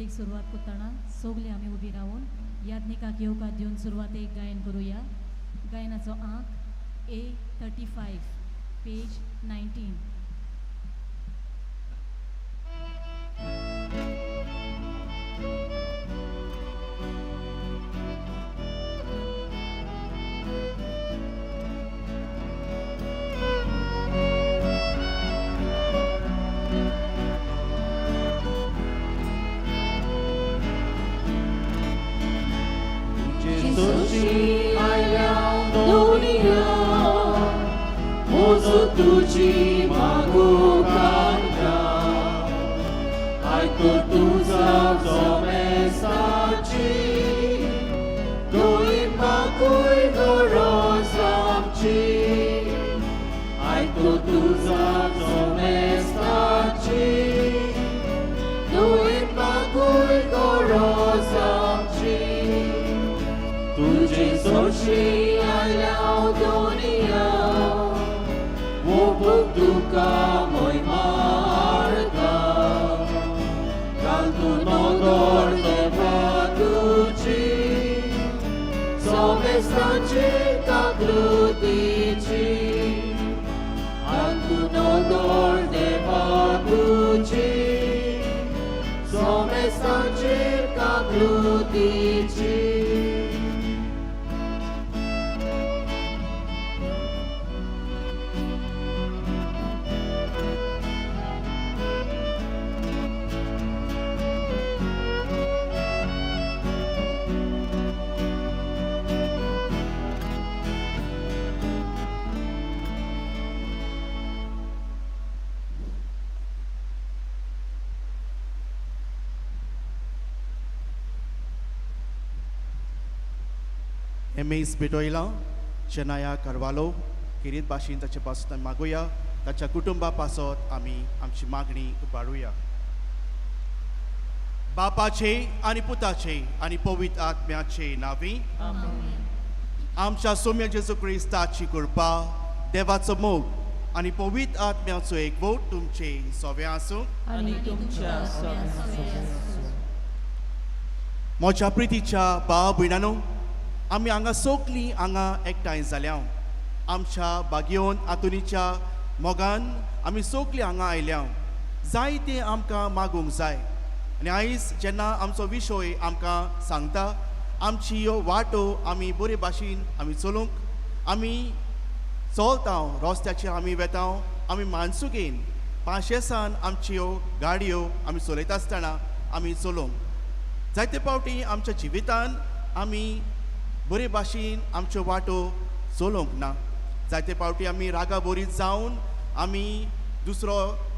सुवातेक सुरवात करतना सगळे आमी उबी रावून याज्ञिकाक येवकार दिवन सुरवातेक गायन करुया. गायनाचो अंक A35 पेज 19. तुझी मागो कांदा आयको तुझा जोमेसाची दोई पाकुय गरज आमची आयको तुझा जोमेसाची दोई पाकुय गरज आमची तुझी सोशी आयल्या Doniya Tuka moi marga Canto nodor de paduci Some stanci ca glutici Canto nodor de paduci Some stanci ca glutici Emeis Bedoila, Shania Carvalho, Kirit Bashin ताचे पासून मागुया ताच्या कुटुंबा पासत आमी आमची मागणी उबारुया. बापाचे आनी पुताचे आनी पवित्र आत्म्याचे नावी आमच्या सौम्य जेजू क्रिस्ताची कृपा देवाचो मोग आनी पवित्र आत्म्याचो एकवट तुमचे सोवे आसूं आनी तुमच्या म्हज्या प्रितीच्या भाव भयणांनो आमी हांगा सोगलीं हांगा एकठांय जाल्या आमच्या बागयोन आतुनीच्या मोगान आमी सोगलीं हांगा आयल्या जायतें आमकां मागूंक जाय आनी आयज जेन्ना आमचो विशय आमकां सांगता आमची ह्यो वाटो आमी बरे भाशेन आमी चलोवंक आमी चलता रस्त्याचेर आमी वेता आमी मानसुकेन पाशेसान आमच्यो गाडयो आमी चलयता आसतना आमी चलोवंक जायते फावटी आमच्या जिवितान आमी बरे भाशेन आमच्यो वाटो चलोवंक ना जायते फावटी आमी रागा बोरीत जावन आमी दुसरो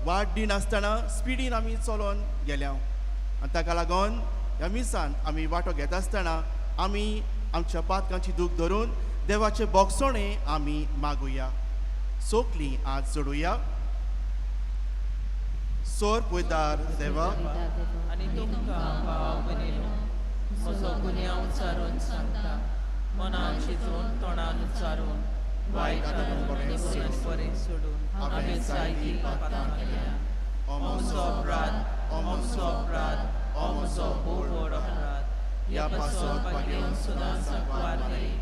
वाट दिनासतना स्पिडीन आमी चलोन गेल्या आनी ताका लागून ह्या मिसान आमी वाटो घेता आसतना आमी आमच्या पातकांची दूख धरून देवाचे बोगसणे आमी मागुया. सोगलीं आज जोडुया. सोर पयदार देवा आनी तुमकां भाव भयणीनो म्हजो गुन्यांव उच्चारून सांगता मनान चिंतून तोंडान उच्चारून वायट आनी बरें सोडून हांवें जायतीं पापां केल्या. हो म्हजो अपराध हो म्हजो खूब व्हड अपराध. ह्या पासत पागेवन सुद्दां सांकवार करी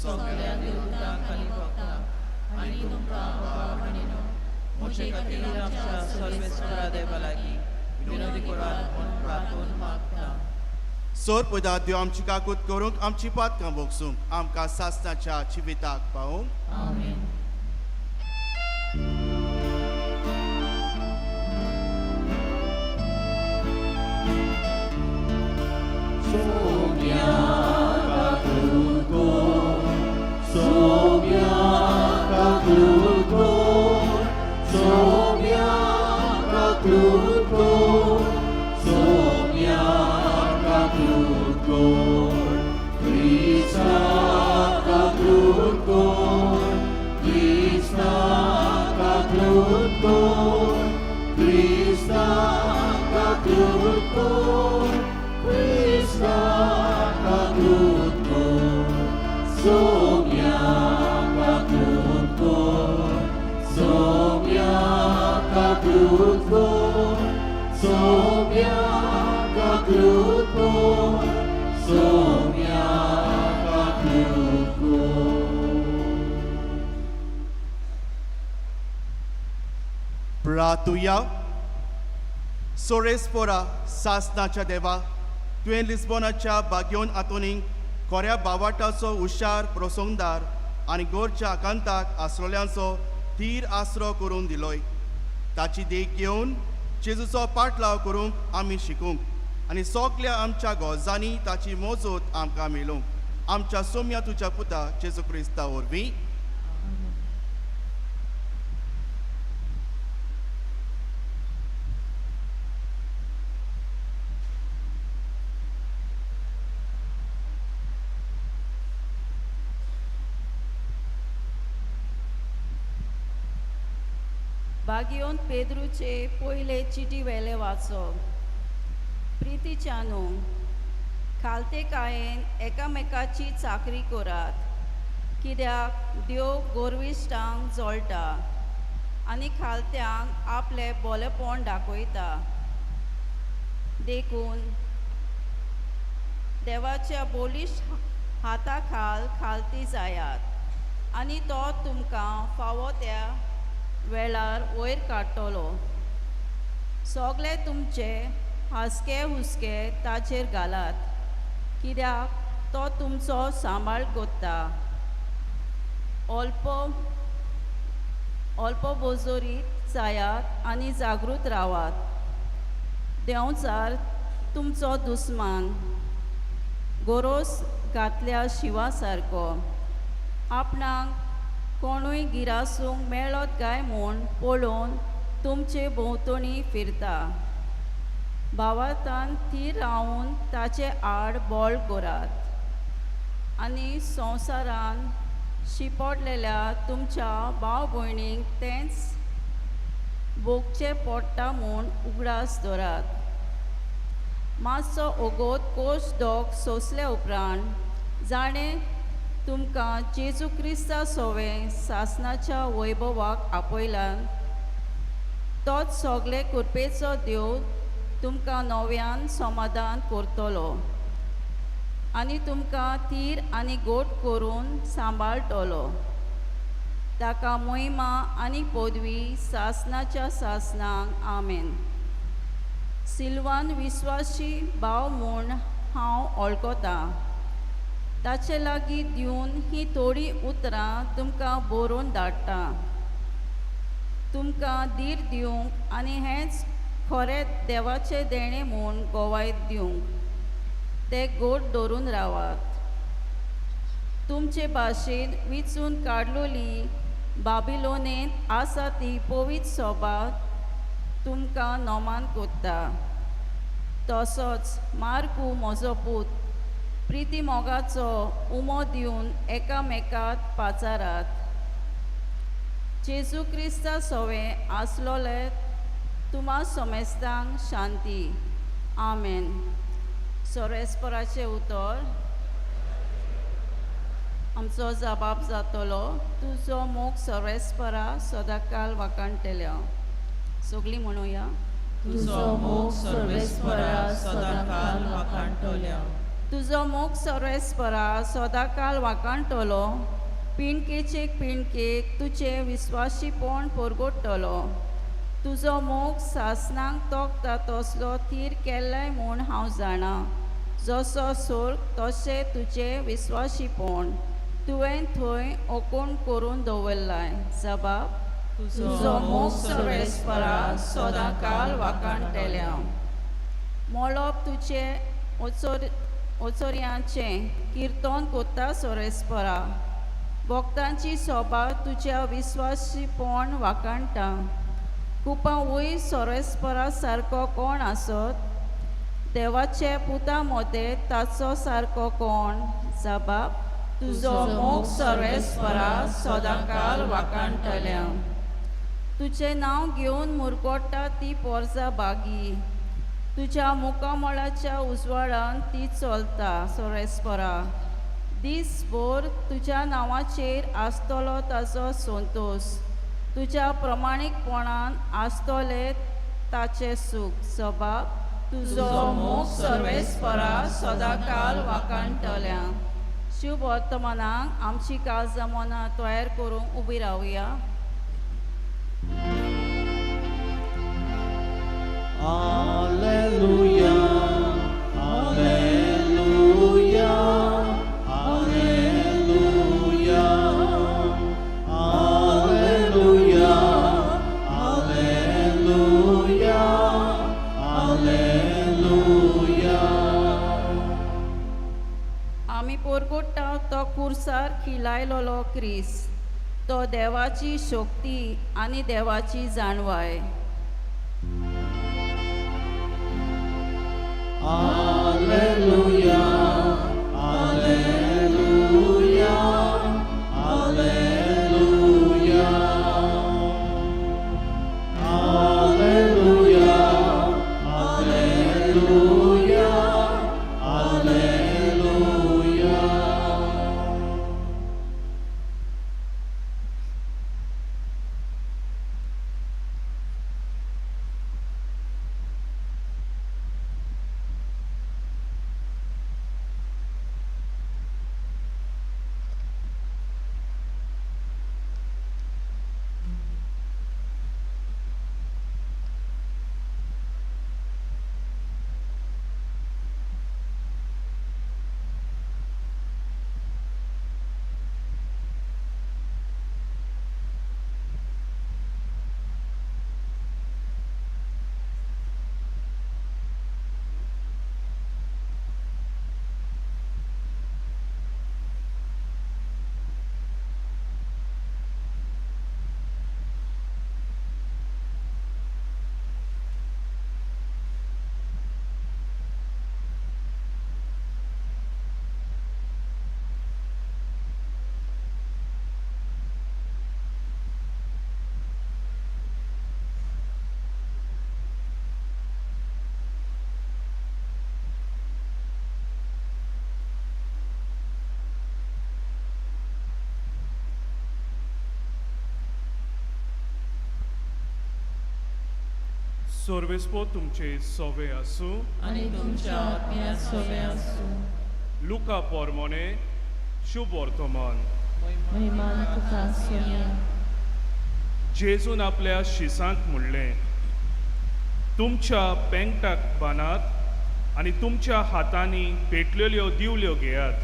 सगळ्या देवतांक आनी भक्तांक आनी तुमकां भाव भयणीनो म्हजे खातीर आमच्या सर्वेस्परा देवा लागीं विनोदी करात म्हूण प्रार्थून मागता. सोर पयदार देव आमची काकूत करूंक आमची पातकां भोगसूंक आमकां सासणाच्या जिविताक पावूंक आमेन. प्रार्थुया. सोरेस्पोरा सासनाच्या देवा, तुवें लिस्बोनाच्या बागयोन हातून खोऱ्या बावाटाचो हुशार प्रसंगदार आनी गोरच्या आकांताक आसरोल्यांचो थीर आसरो करून दिलोय. ताची देख घेवन जेजूचो पाटलाव करूंक आमी शिकूंक आनी सोगल्या आमच्या गोजांनी ताची मोजूत आमकां मेळूंक आमच्या सोम्या तुज्या पुता जेजू क्रिस्ता वरवीं. बागयोन पेद्रूचे पयले चिटी वेले वाचो. प्रितीच्यानो, खालते कायेन एकामेकाची चाकरी करात, कित्याक देव गोरविश्टांक जोडटा आनी खालत्यांक आपले बोलेपण दाखयता. देखून देवाच्या बोलिश हाता खालती जायात आनी तो तुमकां फावो त्या वेळार वयर काडटलो. सोगले तुमचे हासके हुस्के ताचेर घालात, कित्याक तो तुमचो सांबाळ कोत्ता. अल्प बोजोरीत जायात आनी जागृत रावात. देंवचार तुमचो दुस्मान गोरोस घातल्या शिवा सारको. आपणाक कोणूय गिरासूंक मेळत काय म्हूण पळोवन तुमचे भोंवतणी फिरता. भावार्थान थीर रावन ताचे आड बोळ करात आनी संवसारान शिपडलेल्या तुमच्या भाव भयणींक तेंच भोगचें पडटा म्हूण उगडास दवरात. मातसो ओगोद कोश दोग सोंसले उपरांत जाणें तुमकां जेजू क्रिस्ता सोवे सासनाच्या वैभवाक आपयल्यान तोच सोगले कृपेचो देव तुमकां नव्यान समाधान करतलो आनी तुमकां थीर आनी गोट करून सांबाळटलो. ताका महिमा आनी पदवी सासनाच्या सासनाक आमेन. सिल्वान विस्वासी भाव म्हूण हांव वळखतां. ताचे लागीं दिवन ही थोडी उतरां तुमकां बरोवन धाडटा. तुमकां धीर दिवंक आनी हेंच खरें देवाचें देणें म्हूण गोवायत दिवंक ते गोड धरून रावात. तुमचे भाशेन विचून काडलोली बाबिलोनेंत आसा ती पवित्र सोबा तुमकां नोमान कोत्ता. तसोच मार्कू म्हजो पूत प्रिती मोगाचो उमो दिवन एकामेकांत पाचारात. जेजू क्रिस्ता सोवे आसलोले तुमा सोमेस्तांक शांती. आमेन. सोरेस्पराचें उतर आमचो जबाब जातलो, तुजो मोग सोरेस्परा सदांकाल वाकाणटलो. सगळीं म्हणुया. तुजो मोग सर्वेस्परा सदांकाल वाकाणटलो. तुजो मोग सर्वेस्परा सदांकाल वाकाणटलो. पिणकेचे पिणकेक तुजे विस्वासीपण परगडटलो. तुजो मोग सासनांक तोखता तसलो थीर केल्लाय म्हूण हांव जाणां. जसो स्वर्ग तशें तुजें विस्वासीपण तुवें थंय ओकोण करून दवरलाय. जबाब. तुजो मोग सर्वेस्परा सदांकाल वाकाणटलो. मोळप तुजें ओचोऱ्यांचें किर्तन कोत्ता सोरेस्परा. भक्तांची सोबा तुज्या विस्वासीपण वाकाणटा. कुपां वयर सोरेस्परा सारको कोण आसत? देवाचे पुता मदें ताचो सारको कोण? जबाब. तुजो मोग सर्वेस्परा सदांकाल वाकाणटलो. तुजें नांव घेवन मुरगोडटा ती पोरसां बागी. तुज्या मुखामळाच्या उजवाडान ती चलता सोरेस्परा. दीसभर तुज्या नांवाचेर आसतलो ताचो संतोश. तुज्या प्रमाणीकपणान आसतलें ताचें सूख. जबाब. तुजो मोग सर्वेस्परा सदाकाळ वाकाणटल्या. शुभ वर्तमानाक आमची काळजां मनां तयार करूंक उबी रावया. Alleluia, Alleluia, Alleluia, Alleluia, Alleluia, Alleluia. आमी पोरगोट्टा तो कुर्सार खिलायलोलो क्रिस, तो देवाची शक्ती आनी देवाची जाणवाय. Alleluia, Alleluia, Alleluia, Alleluia, Alleluia, Alleluia. सोर्वेस्पो तुमचे सोवे आसूं. आनी तुमच्या आत्म्यात सोवे आसूं. लुका पोरमोने शुभ वर्तमान. महिमान तुका सोया. जेजून आपल्या शिसांक म्हणलें, तुमच्या पेंगटाक बांदात आनी तुमच्या हातांनी पेटलेल्यो दिवल्यो घेयात.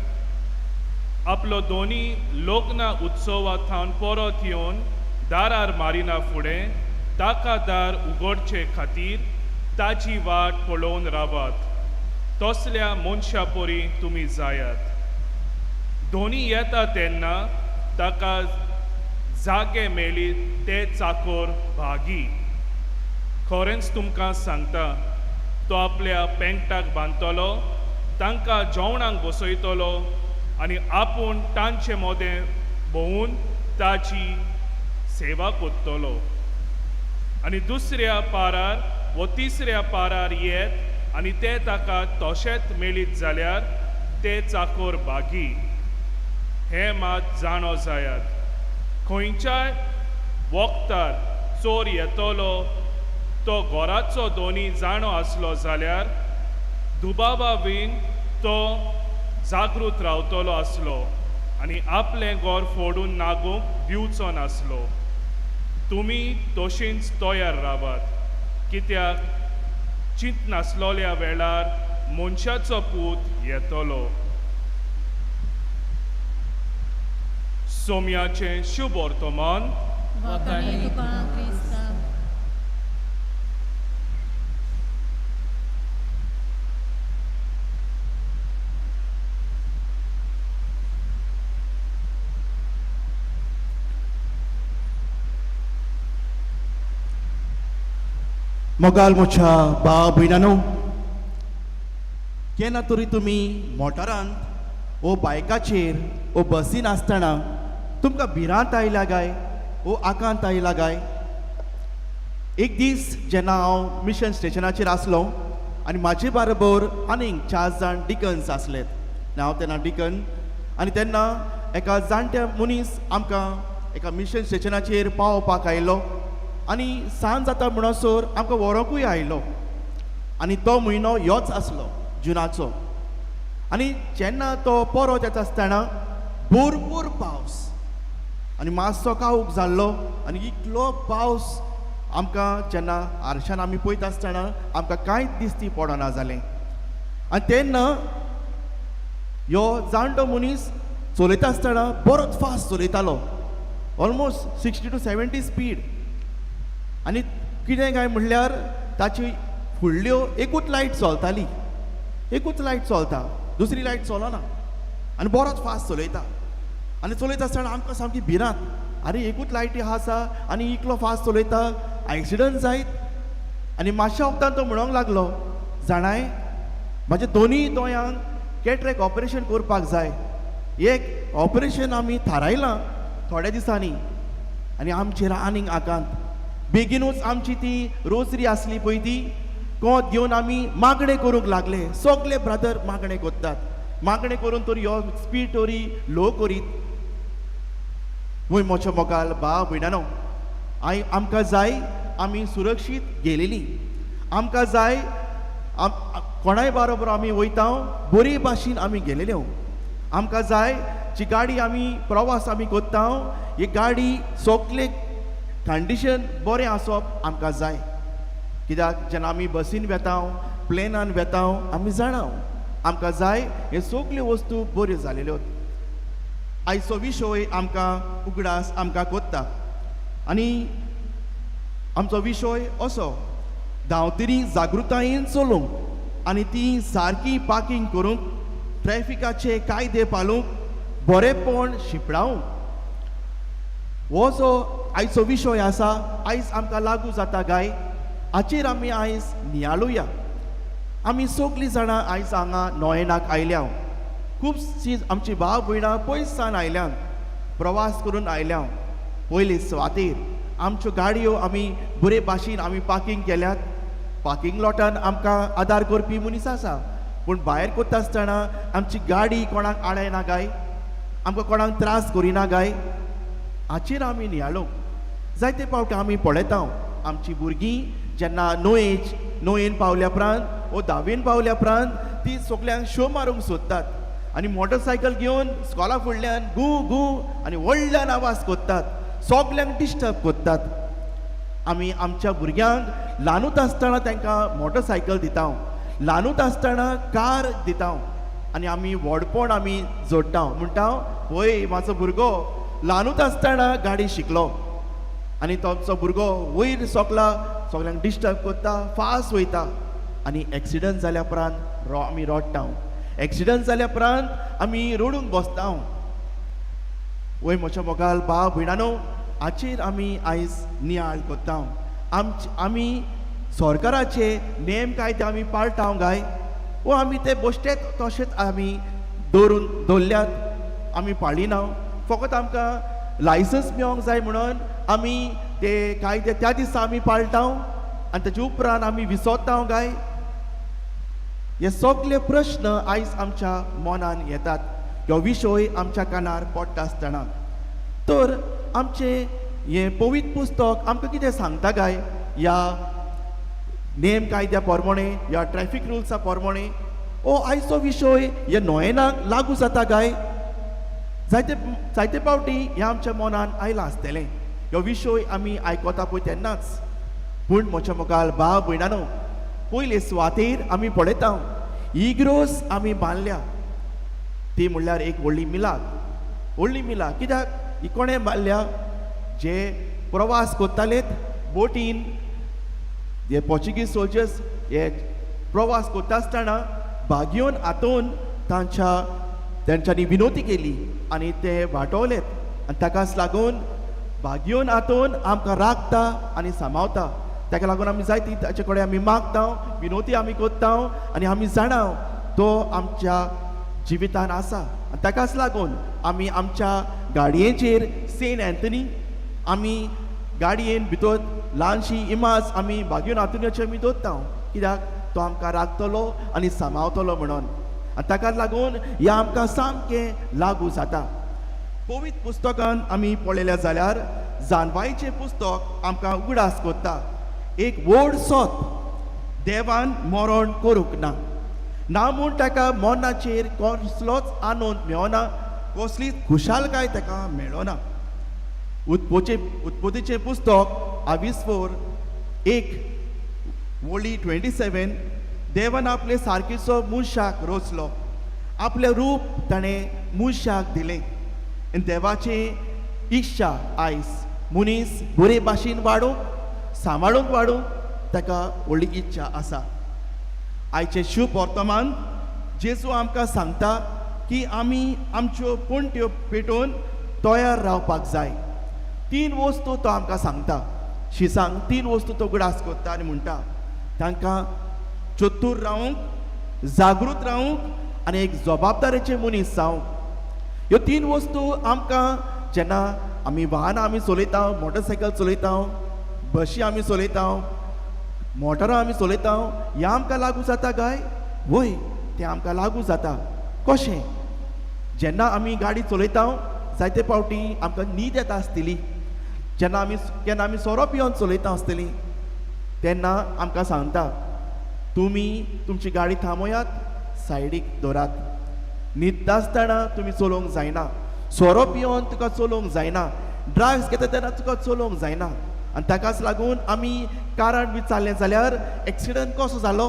आपलो दोनी लग्न उत्सवांतल्यान परत येवन दारार मारिना फुडें ताका दार उगडचे खातीर ताची वाट पळोवन रावात. तसल्या मनशा परी तुमी जायात. दोनी येता तेन्ना ताका जागे मेळी ते चाकोर भागी. खरेंच तुमकां सांगता, तो आपल्या पेंगटाक बांदतलो, तांकां जेवणाक बसयतलो आनी आपूण तांचे मोदें भोवून ताची सेवा कोत्तलो. आनी दुसऱ्या पारार वो तिसऱ्या पारार येत आनी ते ताका तशेंच मेळीत जाल्यार ते चाकोर भागी. हे मात जाणो जायात. खंयच्याय वखदार चोर येतलो, तो घराचो दोनी जाणो आसलो जाल्यार दुबाबावीन तो जागृत रावतलो आसलो आनी आपलें घर फोडून नागूंक दिवचो नासलो. तुमी तशींच तयार रावात, कित्याक चिंत नासलोल्या वेळार मनशाचो पूत येतलो. सोम्याचें शुभ वर्तमान. वखाणी तुका क्रिस्ता. मोगाल मोच्या भाव भयणानो, केन्ना तरी तुमी मोटारांत वो बायकाचेर वो बसीन आसतना तुमकां भिरांत आयल्या काय वो आकांत आयला काय? एक दीस जेन्ना हांव मिशन स्टेशनाचेर आसलो आनी म्हाजे बरोबर आनीक 4 जाण डिकन्स आसलेत. हांव तेन्ना डिकन आनी तेन्ना एका जाणट्या मनीस आमकां एका मिशन स्टेशनाचेर पावोवपाक आयलो आनी सांज जाता म्हणसर आमकां व्हरोंकूय आयलो. आनी तो म्हयनो ह्योच आसलो जुनाचो. आनी जेन्ना तो परत येता आसतना भरपूर पावस आनी मातसो काळोख जाल्लो आनी इतलो पावस आमकां जेन्ना आरशान आमी पळयता आसतना आमकां कांयच दिसती पडना जालें. आनी तेन्ना ह्यो जाणटो मनीस चलयता आसतना बरोच फास्ट चलयतालो, ऑलमोस्ट 60 to 70 स्पीड. आनी कितें काय म्हणल्यार ताची फुडल्यो एकूच लायट चलताली, एकूच लायट चलता, दुसरी लायट चलना आनी बरोच फास्ट चलयता. आनी चलयता आसतना आमकां सामकी भिरांत, आरे एकूच लायटी आसा आनी इतलो फास्ट चलयता, एक्सिडंट जायत. आनी मातशा वक्तान तो म्हणूंक लागलो, जाणाय म्हाज्या दोनूय दोळ्यांक कॅटरेक्ट ऑपरेशन करपाक जाय. एक ऑपरेशन आमी थारायलां थोड्या दिसांनी आनी आमचेर आनीक आकांत. बेगीनूच आमची ती रोजरी आसली पळय ती कोंत घेवन आमी मागणें करूंक लागले. सगळे ब्रदर मागणें करतात, मागणें करून तरी हो स्पीड तरी लो करीत. वय म्हज्या मोगाल भाव भयणानो, आमकां जाय आमी सुरक्षीत गेलेली. आमकां जाय कोणाय बरोबर आमी वयता बरे भाशेन आमी गेलेल्यो. आमकां जाय जी गाडी आमी प्रवास आमी करता ही गाडी सगळे कंडिशन बरें आसप आमकां जाय. कित्याक जेन्ना आमी बसीन वेता प्लेनान वेता आमी जाणा आमकां जाय हे सगल्यो वस्तू बऱ्यो जालेल्यो. आयचो विशय आमकां उगडास आमकां कोत्ता आनी आमचो विशय असो, धांवतरी जागृतायेन चलोवंक आनी ती सारकी पार्किंग करूंक, ट्रॅफिकाचे कायदे पाळूंक, बरेपण शिपडावंक. हो जो आयचो विशय आसा आयज आमकां लागू जाता काय हाचेर आमी आयज नियाळुया. आमी सगळीं जाणां आयज हांगा नोयेनाक आयल्या. खुबशीं आमची भाव भयणां पयस सावन आयल्यात, प्रवास करून आयल्या. पयले सुवातेर आमच्यो गाडयो आमी बरे भाशेन आमी पार्किंग केल्यात. पार्किंग लॉटान आमकां आदार करपी मनीस आसा, पूण भायर कोत्ता आसतना आमची गाडी कोणाक आडायना काय, आमकां कोणाक त्रास करिना काय, हाचेर आमी नियाळूंक. जायते फावटी आमी पळयता आमची भुरगीं जेन्ना न्हंयेन पावल्या उपरांत वो 10वीन पावल्या उपरांत ती सगल्यांक शो मारूंक सोदतात आनी मोटरसायकल घेवन स्कॉला फुडल्यान गू गू आनी व्हडल्यान आवाज कोत्तात, सगल्यांक डिस्टर्ब कोत्तात. आमी आमच्या भुरग्यांक ल्हानूच आसतना तांकां मोटरसायकल दिता, ल्हानूच आसतना कार दिता आनी आमी व्हडपण आमी जोडटा. म्हणटा पळय म्हाजो भुरगो ल्हानूच आसतना गाडी शिकलो आनी तो भुरगो वयर सोकला, सगल्यांक डिस्टर्ब कोत्ता, फास्ट वयता आनी एक्सिडंट जाल्या उपरांत आमी रडटा. एक्सिडंट जाल्या उपरांत आमी रडूंक बसता. वय म्हज्या मोगाल भाव भयणानो, हाचेर आमी आयज नियाळ कोत्ता. आमी सरकाराचे नेम कायदे आमी पाळटा काय, वो आमी ते बेश्टेच तशेंच आमी दवरल्यात, आमी पाळिना. फकत आमकां लायसन्स मेळोंक जाय म्हणून आमी ते कायदे त्या दिसा आमी पाळटा आनी ताचे उपरांत आमी विसरता काय. हे सगळे प्रश्न आयज आमच्या मनान येतात ह्यो विशय आमच्या कानार पडटा आसतना. तर आमचे हे पवित्र पुस्तक आमकां कितें सांगता काय ह्या नेम कायद्या प्रमाणे, ह्या ट्रॅफिक रुल्सा प्रमाणे ओ आयचो विशय हे नोयेनाक लागू जाता काय. जायते फावटी हे आमच्या मनान आयलां आसतलें, ह्यो विशय आमी आयकता पळय तेन्नाच. पूण म्हज्या मोगाल भाव भयणानो, पयले सुवातेर आमी पळयता इग्रोस आमी बांदल्या, ती म्हणल्यार एक व्हडली मिलाद. कित्याक ही कोणें बांदल्या, जे प्रवास करतालेत बोटीन, हे पोर्चुगीज सोल्जर्स हे प्रवास करता आसतना बागयोन हातून तेंच्यांनी विनोदी केली आनी ते वाटवलेत आनी ताकाच लागून बागयोन हातून आमकां राखता आनी सांबाळता. ताका लागून आमी जायती ताचे कडेन आमी मागता, विनोदी आमी करता आनी आमी जाणा तो आमच्या जिवितान आसा. आनी ताकाच लागून आमी आमच्या गाडयेचेर सेंट एंथनी आमी गाडयेन भितर ल्हानशी इमाज आमी बागयोन हातून आमी दवरता, कित्याक तो आमकां राखतलो आनी सांबाळतलो म्हणून. आनी ताकाच लागून हें आमकां सामकें लागू जाता. पवित्र पुस्तकान आमी पळयलें जाल्यार जानवायेचें पुस्तक आमकां उगडास कोत्ता. एक व्हड सोत देवान मरण करूंक ना ना म्हूण ताका मरणाचेर कसलोच आनंद मेळना कसलीच खुशालकाय ताका मेळना उत्पत्तीचें पुस्तक 22:1 वळी 27 देवान आपले सारकेचो मनशाक रचलो आपले रूप ताणें मनशाक दिलें आनी देवाची इच्छा आयज मनीस बरे भाशेन वाडूंक सांबाळूंक वाडूंक ताका व्हडली इच्छा आसा आयचे शुभ वर्तमान जेजू आमकां सांगता की आमी आमच्यो पोंट्यो पेटोवन तयार रावपाक जाय 3 वस्तू तो आमकां सांगता शिसांक 3 वस्तू तो उगडास करता आनी म्हणटा तांकां चतूर रावूंक जागृत रावूंक आनी एक जबाबदारेचे मनीस जावंक ह्यो 3 वस्तू आमकां जेन्ना आमी वाहनां आमी चलयता मोटरसायकल चलयता बशी आमी चलयता मोटरां आमी चलयता हें आमकां लागू जाता काय वय तें आमकां लागू जाता कशें जेन्ना आमी गाडी चलयता जायते फावटी आमकां न्हीद येता आसतली केन्ना आमी सोरो पिवन चलयता आसतली तेन्ना आमकां सांगता तुमी तुमची गाडी थांबयात सायडीक दवरात न्हिदता आसतना तुमी चलोवंक जायना सोरो पिवन तुका चलोवंक जायना ड्रग्स घेता तेन्ना तुका चलोवंक जायना आनी ताकाच लागून आमी कारान बी चाललें जाल्यार एक्सिडंट कसो जालो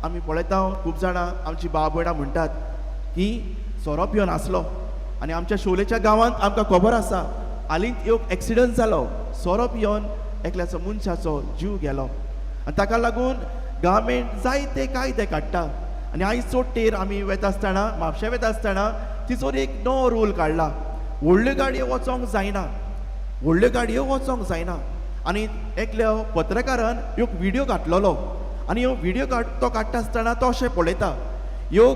आमी पळयता खूब जाणां आमची भाव भयणां म्हणटात की सोरो पिवन आसलो आनी आमच्या शोलेच्या गांवांत आमकां खबर आसा हालींच एक एक्सिडंट जालो सोरो पिवन एकल्याचो मनशाचो जीव गेलो आनी ताका लागून गव्हर्मेंट जायते कायदे काडटा आनी आयज चोट्टेर आमी वता आसतना म्हापशा वता आसतना तिचोर एक नवो रूल काडला व्हडल्यो गाडयो वचोंक जायना व्हडल्यो गाडयो वचोंक जायना आनी एकल्या पत्रकारान ह्यो व्हिडियो घातलेलो आनी ह्यो व्हिडियो तो काडटा आसतना तो अशें पळयता ह्यो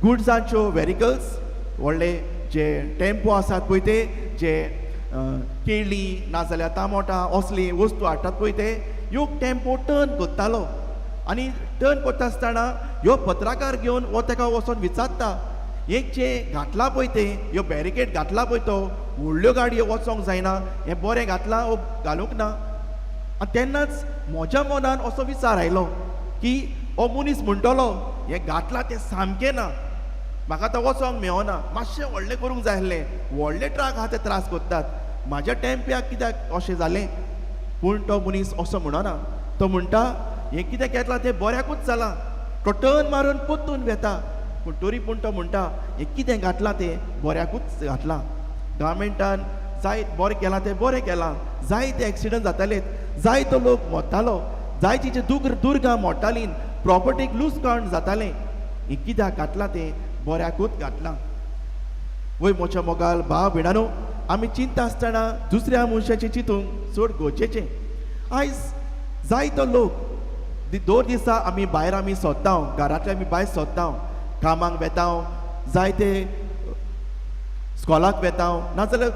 गुड्सांच्यो व्हेरिकल्स व्हडले जे टेम्पो आसात पळय ते जे केळी नाजाल्यार टामोटां असली वस्तू हाडटात पळय ते ह्यो टेम्पो टर्न करतालो आनी टर्न करता आसतना ह्यो पत्रकार घेवन हो ताका वचोन विचारता एक जे घातला पळय ते ह्यो बॅरिकेड घातला पळय तो व्हडल्यो गाडयो वचोंक जायना हें बरें घातलां वो घालूंक ना आनी तेन्नाच म्हज्या मनान असो विचार आयलो की हो मनीस म्हणटलो हें घातलां तें सामकें ना म्हाका आतां वचोंक मेळना मातशें व्हडलें करूंक जाय आसलें व्हडले ट्रक आहा ते त्रास करतात म्हाज्या टेम्प्याक कित्याक अशें जालें पूण तो मनीस असो म्हणना तो म्हणटा हें कितें घेतलां तें बऱ्याकूच जालां तो टर्न मारून पोत्तून वेता पूण तरी पूण तो म्हणटा हें कितें घातलां तें बऱ्याकूच घातलां गव्हर्मेंटान जाय बरें केलां तें बरें केलां जायते एक्सिडंट जातालेत जायतो लोक मरतालो जायतीचे दुर्गा मोडटालीं प्रॉपर्टीक लुजकाण जातालें हें कित्याक घातलां तें बऱ्याकूच घातलां वय म्हज्या मोगाल भाव भयणानो आमी चिंता आसतना दुसऱ्या मनशाचें चिंतूंक चड गरजेचें आयज जायतो लोक 2 दिसा आमी भायर आमी सोदता घरांतले आमी भायर सोदता कामाक वेता जायते स्कॉलाक वेता नाजाल्यार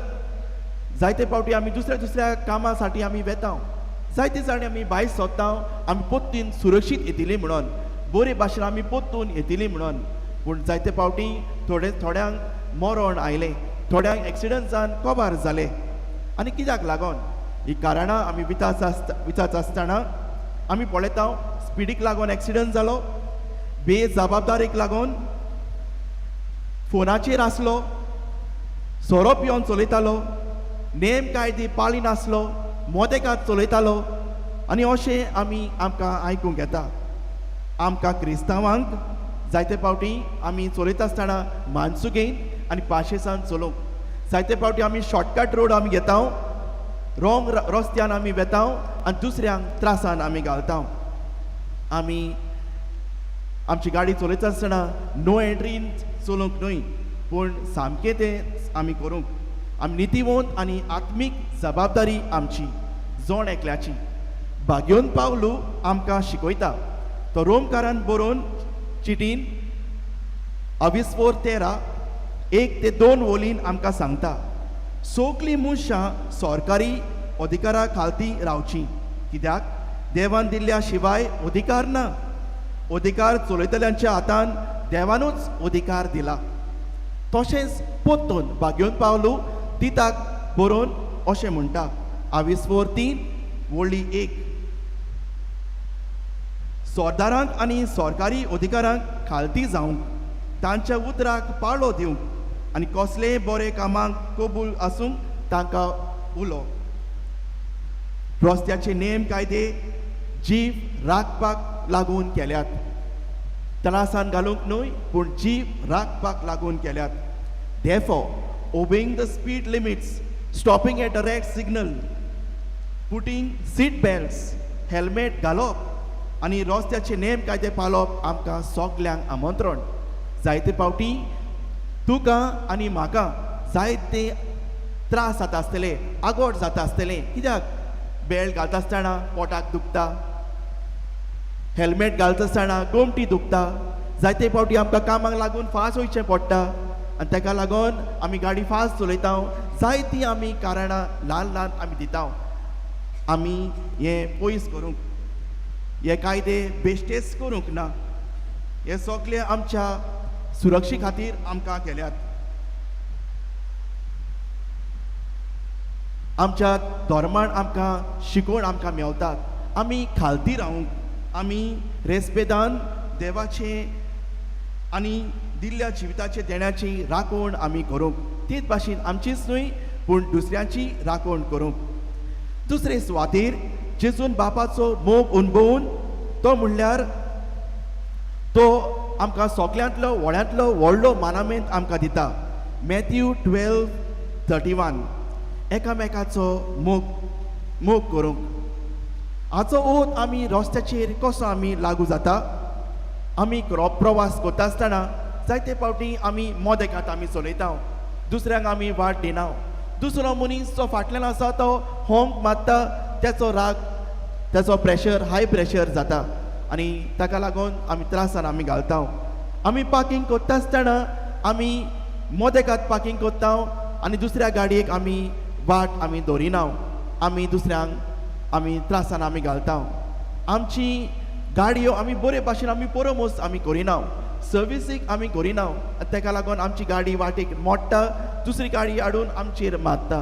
जायते फावटी आमी दुसऱ्या कामा साठी आमी वेता जायते जाणी आमी भायर सोदता आमी पोत्तीन सुरक्षीत येतली म्हणून बरे भाशेन आमी पोत्तून येतली म्हणून पूण जायते फावटी थोड्यांक मरण आयलें थोड्यांक एक्सिडंट जावन कबार जाले आनी कित्याक लागोन ही कारणां आमी विचारता आसतना आमी पळयता स्पिडीक लागून एक्सिडंट जालो बेजबाबदारीक लागून फोनाचेर आसलो सोरो पिवन चलयतालो नेम कायदे पाळी नासलो मोदेकात चलयतालो आनी अशें आमकां आयकूंक येता आमकां क्रिस्तांवांक जायते फावटी आमी चलयता आसतना मानसुगेन आनी पाशेसान चलोवंक जायते फावटी आमी शॉर्टकट रोड आमी घेता रॉंग रस्त्यान आमी वेता आनी दुसऱ्यांक त्रासान आमी घालता आमी आमची गाडी चलयता आसतना नो एंट्रीन चलोवंक न्हय पूण सामकें तें आमी करूंक आमी नितीवंत आनी आत्मीक जबाबदारी आमची जोण एकल्याची भाग्योन पावलू आमकां शिकयता तो रोमकारान बरोवन चिटीन 22:13 1 ते 2 वोलीन आमकां सांगता सगलीं मनशां सरकारी अधिकारा खालती रावची कित्याक देवान दिल्ल्या शिवाय अधिकार ना अधिकार चलयतल्यांच्या हातान देवानूच अधिकार दिला तशेंच पोत्तून भाग्योन पावलू दिताक बरोवन अशें म्हणटा 22:3 वोळी 1 सरदारांक आनी सरकारी अधिकाऱ्यांक खालती जावंक तांच्या उतराक पाळो दिवंक आनी कसलेय बरे कामांक कबूल आसूंक तांकां उलो. रस्त्याचे नेम कायदे जीव राखपाक लागून केल्यात. तनासान घालूंक न्हय पूण जीव राखपाक लागून केल्यात. Therefore, obeying the speed limits, stopping at a red signal, putting seat belts, helmet घालप आनी रस्त्याचे नेम कायदे पाळप आमकां सगल्यांक आमंत्रण. जायते फावटी तुका आनी म्हाका जायते त्रास जाता आसतले, आगोड जाता आसतले. कित्याक बेल्ट घालता आसतना पोटाक दुखता, हेल्मेट घालता आसतना गोमटी दुखता. जायते फावटी आमकां कामाक लागून फास्ट वयचें पडटा आनी ताका लागून आमी गाडी फास्ट चलयता. जायतीं आमी कारणां ल्हान ल्हान आमी दिता. आमी हें पयस करूंक, हे कायदे बेश्टेच करूंक ना. हे सगळे आमच्या सुरक्षे खातीर आमकां केल्यात. आमच्या धर्मान आमकां शिकोवण आमकां मेवतात. आमी खालती रावंक, आमी रेस्पेदान देवाचे आनी दिल्ल्या जिविताचे देण्याची राखण आमी करूंक. तेच भाशेन आमचीच न्हय पूण दुसऱ्यांची राखण करूंक. दुसरे सुवातेर जेजून बापाचो मोग अणभवून तो म्हणल्यार तो आमकां सगल्यांतलो व्हड्यांतलो व्हडलो मानामेंत आमकां दिता. मॅथ्यू 12:31 एकामेकाचो मोग करूंक. हाचो ओत आमी रस्त्याचेर कसो आमी लागू जाता. आमी प्रवास करता आसतना जायते फावटी आमी मोदेकात आमी चलयता, दुसऱ्यांक आमी वाट दिना. दुसरो मनीस जो फाटल्यान आसा तो होंक मारता, त्याचो राग, त्याचो प्रेशर, हाय प्रेशर जाता आनी ताका लागून आमी त्रासान आमी घालता. आमी पार्किंग करता आसतना आमी मोदेकात पार्किंग करता आनी दुसऱ्या गाडयेक आमी वाट आमी दवरिना. आमी दुसऱ्यांक आमी त्रासान आमी घालता. आमची गाडयो आमी बरे भाशेन आमी परमोस आमी करिना, सर्विसीक आमी करिना. ताका लागून आमची गाडी वाटेक मोडटा, दुसरी गाडी हाडून आमचेर मारता.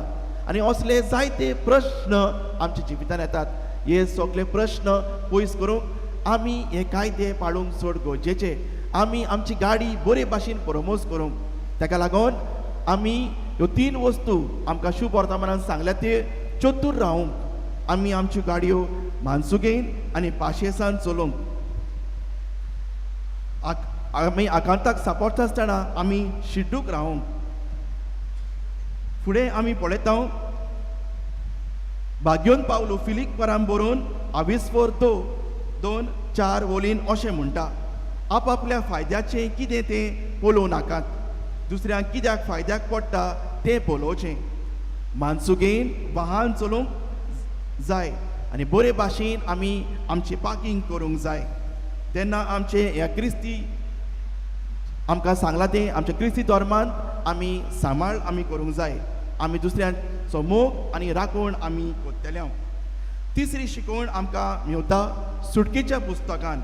आनी असले जायते प्रश्न आमच्या जिवितान येतात. हे सगळे प्रश्न पयस करूंक आमी हे कायदे पाळूंक चड गरजेचे. आमी आमची गाडी बरे भाशेन परमोस करूंक. ताका लागून आमी ह्यो 3 वस्तू आमकां शुभ वर्तमानान सांगल्या ते चतूर रावंक, आमी आमच्यो गाडयो मानसुगेन आनी पाशेसान चलोवंक. आमी आकांताक सांपडटा आसतना आमी शिड्डूक रावंक. फुडें आमी पळयता भाग्योन पावलो फिलीक वरान बरोवन आविस्फोर 2:4 वोलीन अशें म्हणटा, आपआपल्या फायद्याचें कितें तें पळोवं नाकात, दुसऱ्यांक कित्याक फायद्याक पडटा तें पळोवचें. मानसुगेन वाहन चलोवंक जाय आनी बरे भाशेन आमी आमचें पार्किंग करूंक जाय. तेन्ना आमचे ह्या क्रिस्ती आमकां सांगलां तें आमच्या क्रिस्ती धर्मांत आमी सांबाळ आमी करूंक जाय. आमी दुसऱ्यांचो मोग आनी राखण आमी करतले. तिसरी शिकवण आमकां मेवता सुटकेच्या पुस्तकान.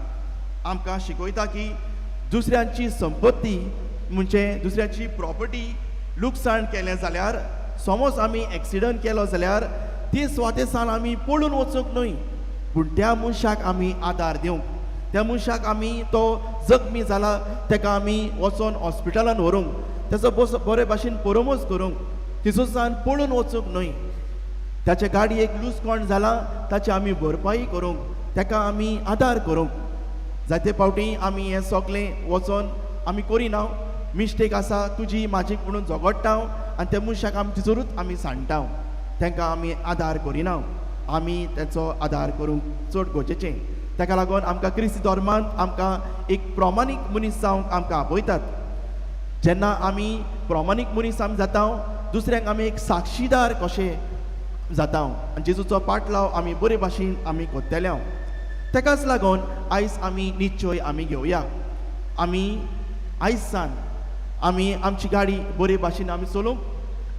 आमकां शिकयता की दुसऱ्यांची संपत्ती म्हणजे दुसऱ्याची प्रॉपर्टी लुकसाण केलें जाल्यार, समज आमी एक्सिडंट केलो जाल्यार ती स्वातेसान आमी पळून वचूंक न्हय पूण त्या मनशाक आमी आदार दिवंक. त्या मनशाक आमी तो जखमी जाला ताका आमी वचोन हॉस्पिटलान व्हरूंक, ताचो बरे भाशेन परमोस करूंक, तितूंतल्यान पळून वचूंक न्हय. ताचे गाडयेक लुसकोण जाला ताची आमी भरपाई करूंक, ताका आमी आदार करूंक. जायते फावटी आमी हें सगळें वचोन आमी करिना. मिस्टेक आसा तुजी म्हाजी म्हणून झगडटा आनी त्या मनशाक आमी तिचोरूच आमी सांडटा, तांकां आमी आदार करिना. आमी ताचो आदार करूंक चड गरजेचें. ताका लागून आमकां क्रिस्ती धर्मांत आमकां एक प्रमाणीक मनीस जावंक आमकां आपयतात. जेन्ना आमी प्रमाणीक मनीस आमी जाता दुसऱ्यांक आमी एक साक्षीदार कशे जाता आनी जेजूचो पाटलाव आमी बरे भाशेन आमी करतले. ताकाच लागून आयज आमी निश्चय आमी घेवया. आमी आयज सान आमी आमची गाडी बरे भाशेन आमी चलोवंक,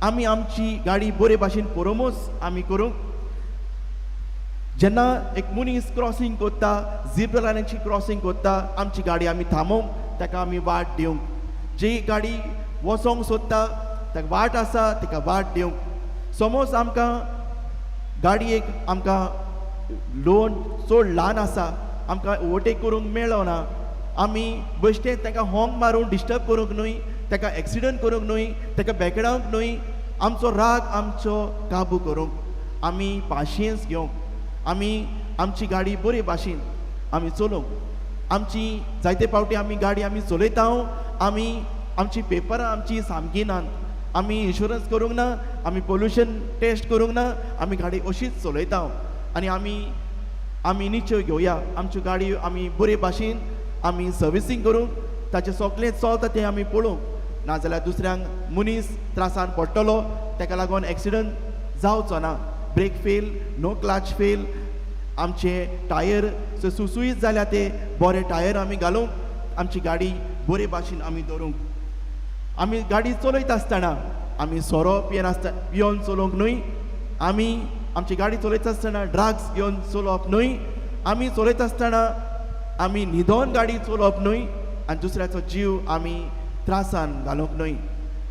आमी आमची गाडी बरे भाशेन परमोस आमी करूंक. जेन्ना एक मनीस क्रॉसींग करता, झिब्रा लायनीची क्रॉसींग करता, आमची गाडी आमी थांबोवंक ताका आमी वाट दिवंक. जी गाडी वचोंक सोदता ताका वाट आसा ताका वाट दिवंक. समज आमकां गाडयेक आमकां लोन चड ल्हान आसा आमकां ओवरटेक करूंक मेळ्ळो ना. आमी बेश्टेच ताका हॉर्न मारून डिस्टर्ब करूंक न्हय, ताका एक्सिडंट करूंक न्हय, ताका बेकडावंक न्हय. आमचो राग आमचो काबू करूंक, आमी पाशियेंस घेवंक, आमी आमची गाडी बरे भाशेन आमी चलोवंक. आमची जायते फावटी आमी गाडी आमी चलयता, आमी आमची पेपरां आमची सामकी नात, आमी इन्शुरन्स करूंक ना, आमी पोल्युशन टेस्ट करूंक ना, आमी गाडी अशीच चलयता. आनी आमी निश्चय घेवया आमच्यो गाडयो आमी बरे भाशेन आमी सर्विसींग करूंक, ताचें सगळें चलता तें आमी पळोवंक. नाजाल्यार दुसऱ्यांक मनीस त्रासान पडटलो, ताका लागून एक्सिडंट जावचो ना. Brake fail, no clutch fail, आमचे टायर सुसुयीत जाल्या ते बरे टायर आमी घालूंक, आमची गाडी बरे भाशेन आमी दवरूंक. आमी गाडी चलयता आसतना आमी सोरो पियोन चलोवंक न्हय, आमी आमची गाडी चलयता आसतना ड्रग्स घेवन चलोवप न्हय, आमी चलयता आसतना आमी न्हिदोन गाडी चलोवप न्हय, आनी दुसऱ्याचो जीव आमी त्रासान घालूंक न्हय.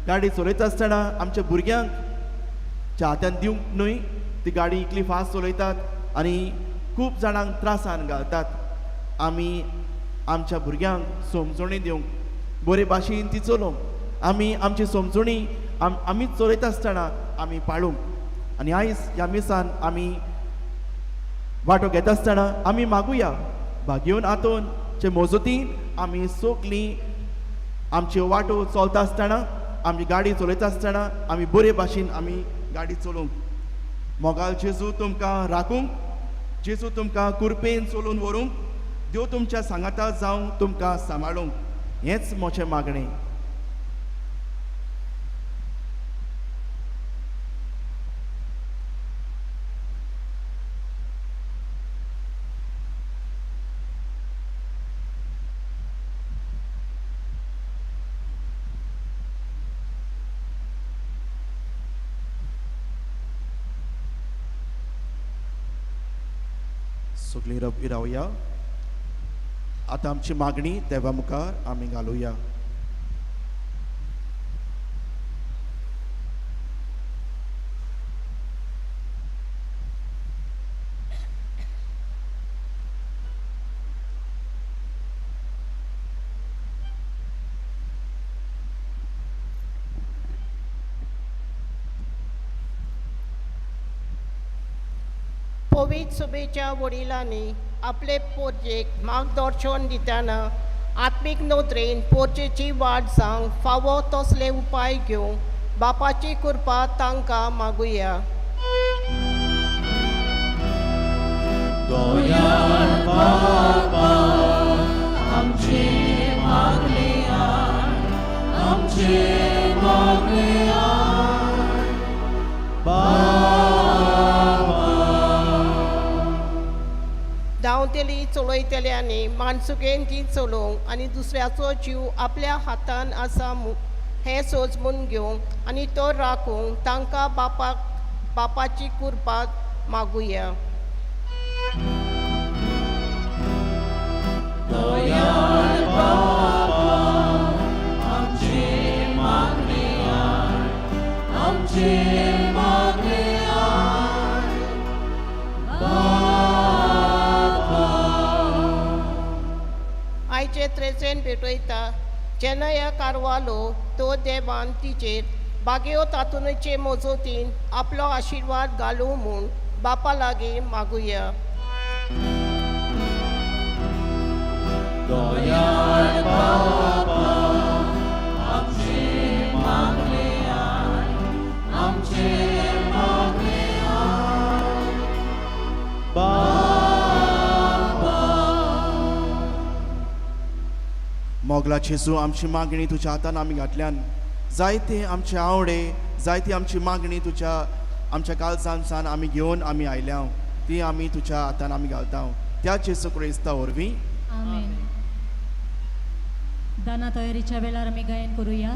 गाडी चलयता आसतना आमच्या भुरग्यांक च्या हातान दिवंक न्हय, ती गाडी इतली फास्ट चलयतात आनी खूब जाणांक त्रासान घालतात. आमी आमच्या भुरग्यांक समजणी दिवंक, बरे भाशेन ती चलोवंक, आमी आमची समजणी आमीच चलयता आसतना आमी पाळूंक. आनी आयज ह्या मिसान आमी वांटो घेता आसतना आमी मागुया भाग्योन हातून चे मोजतीन आमी सोगलीं आमच्यो वाटो चलता आसतना, आमी गाडी चलयता आसतना आमी बरे भाशेन आमी गाडी चलोवंक. मोगाल जेजू तुमकां राखूंक, जेजू तुमकां कुरपेन चलोवन व्हरूंक, देव तुमच्या सांगाता जावं तुमकां सांबाळूंक. हेंच म्हजें मागणें. सगळीं रावया. आतां आमची मागणी देवा मुखार आमी घालुया. पवित्र सभेच्या वडिलांनी आपले पोरचेक मार्गदर्शन दितना आत्मीक नोदरेन पोरचेची वाट सांग फावो तसले उपाय घेवंक बापाची कृपा तांकां मागुया. दयाळ बाबा आमची मागणी आयक, आमची मागणी आयक. धांवतेली चलयतल्यांनी मानसुकेन ती चलोवंक आनी दुसऱ्याचो जीव आपल्या हातान आसा हें सोजमून घेवंक आनी तो राखूंक तांकां बापाची कृपा मागुया. दयाळ बाबा आमची मागणी आयक, आमची मागणी आयक. आयचे त्रेसेन भेटयता जेन्ना ह्या कारवालो तो देवान तिचेर बागयो तातूनचे मोजोतीन आपलो आशिर्वाद घालूं म्हूण बापा लागीं मागुया. दयाळ बाबा आमची मागणी आयक, आमची मागणी आयक. मोगला जेजू आमची मागणी तुज्या हातान आमी घातल्यान, जायते आमचे आवडे, जायती आमची मागणी आमच्या काळजांसान आमी घेवन आमी आयल्या, ती आमी तुज्या हातान आमी घालता. त्या जेजू क्रिस्ता वरवीं आमेन. दाना तयारीच्या वेळार आमी गायन करूया.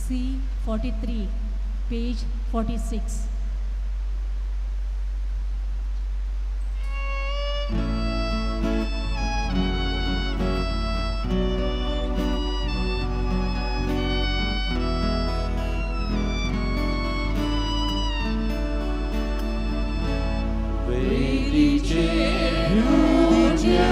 C43 page 46. वेलीचे ह्युच्या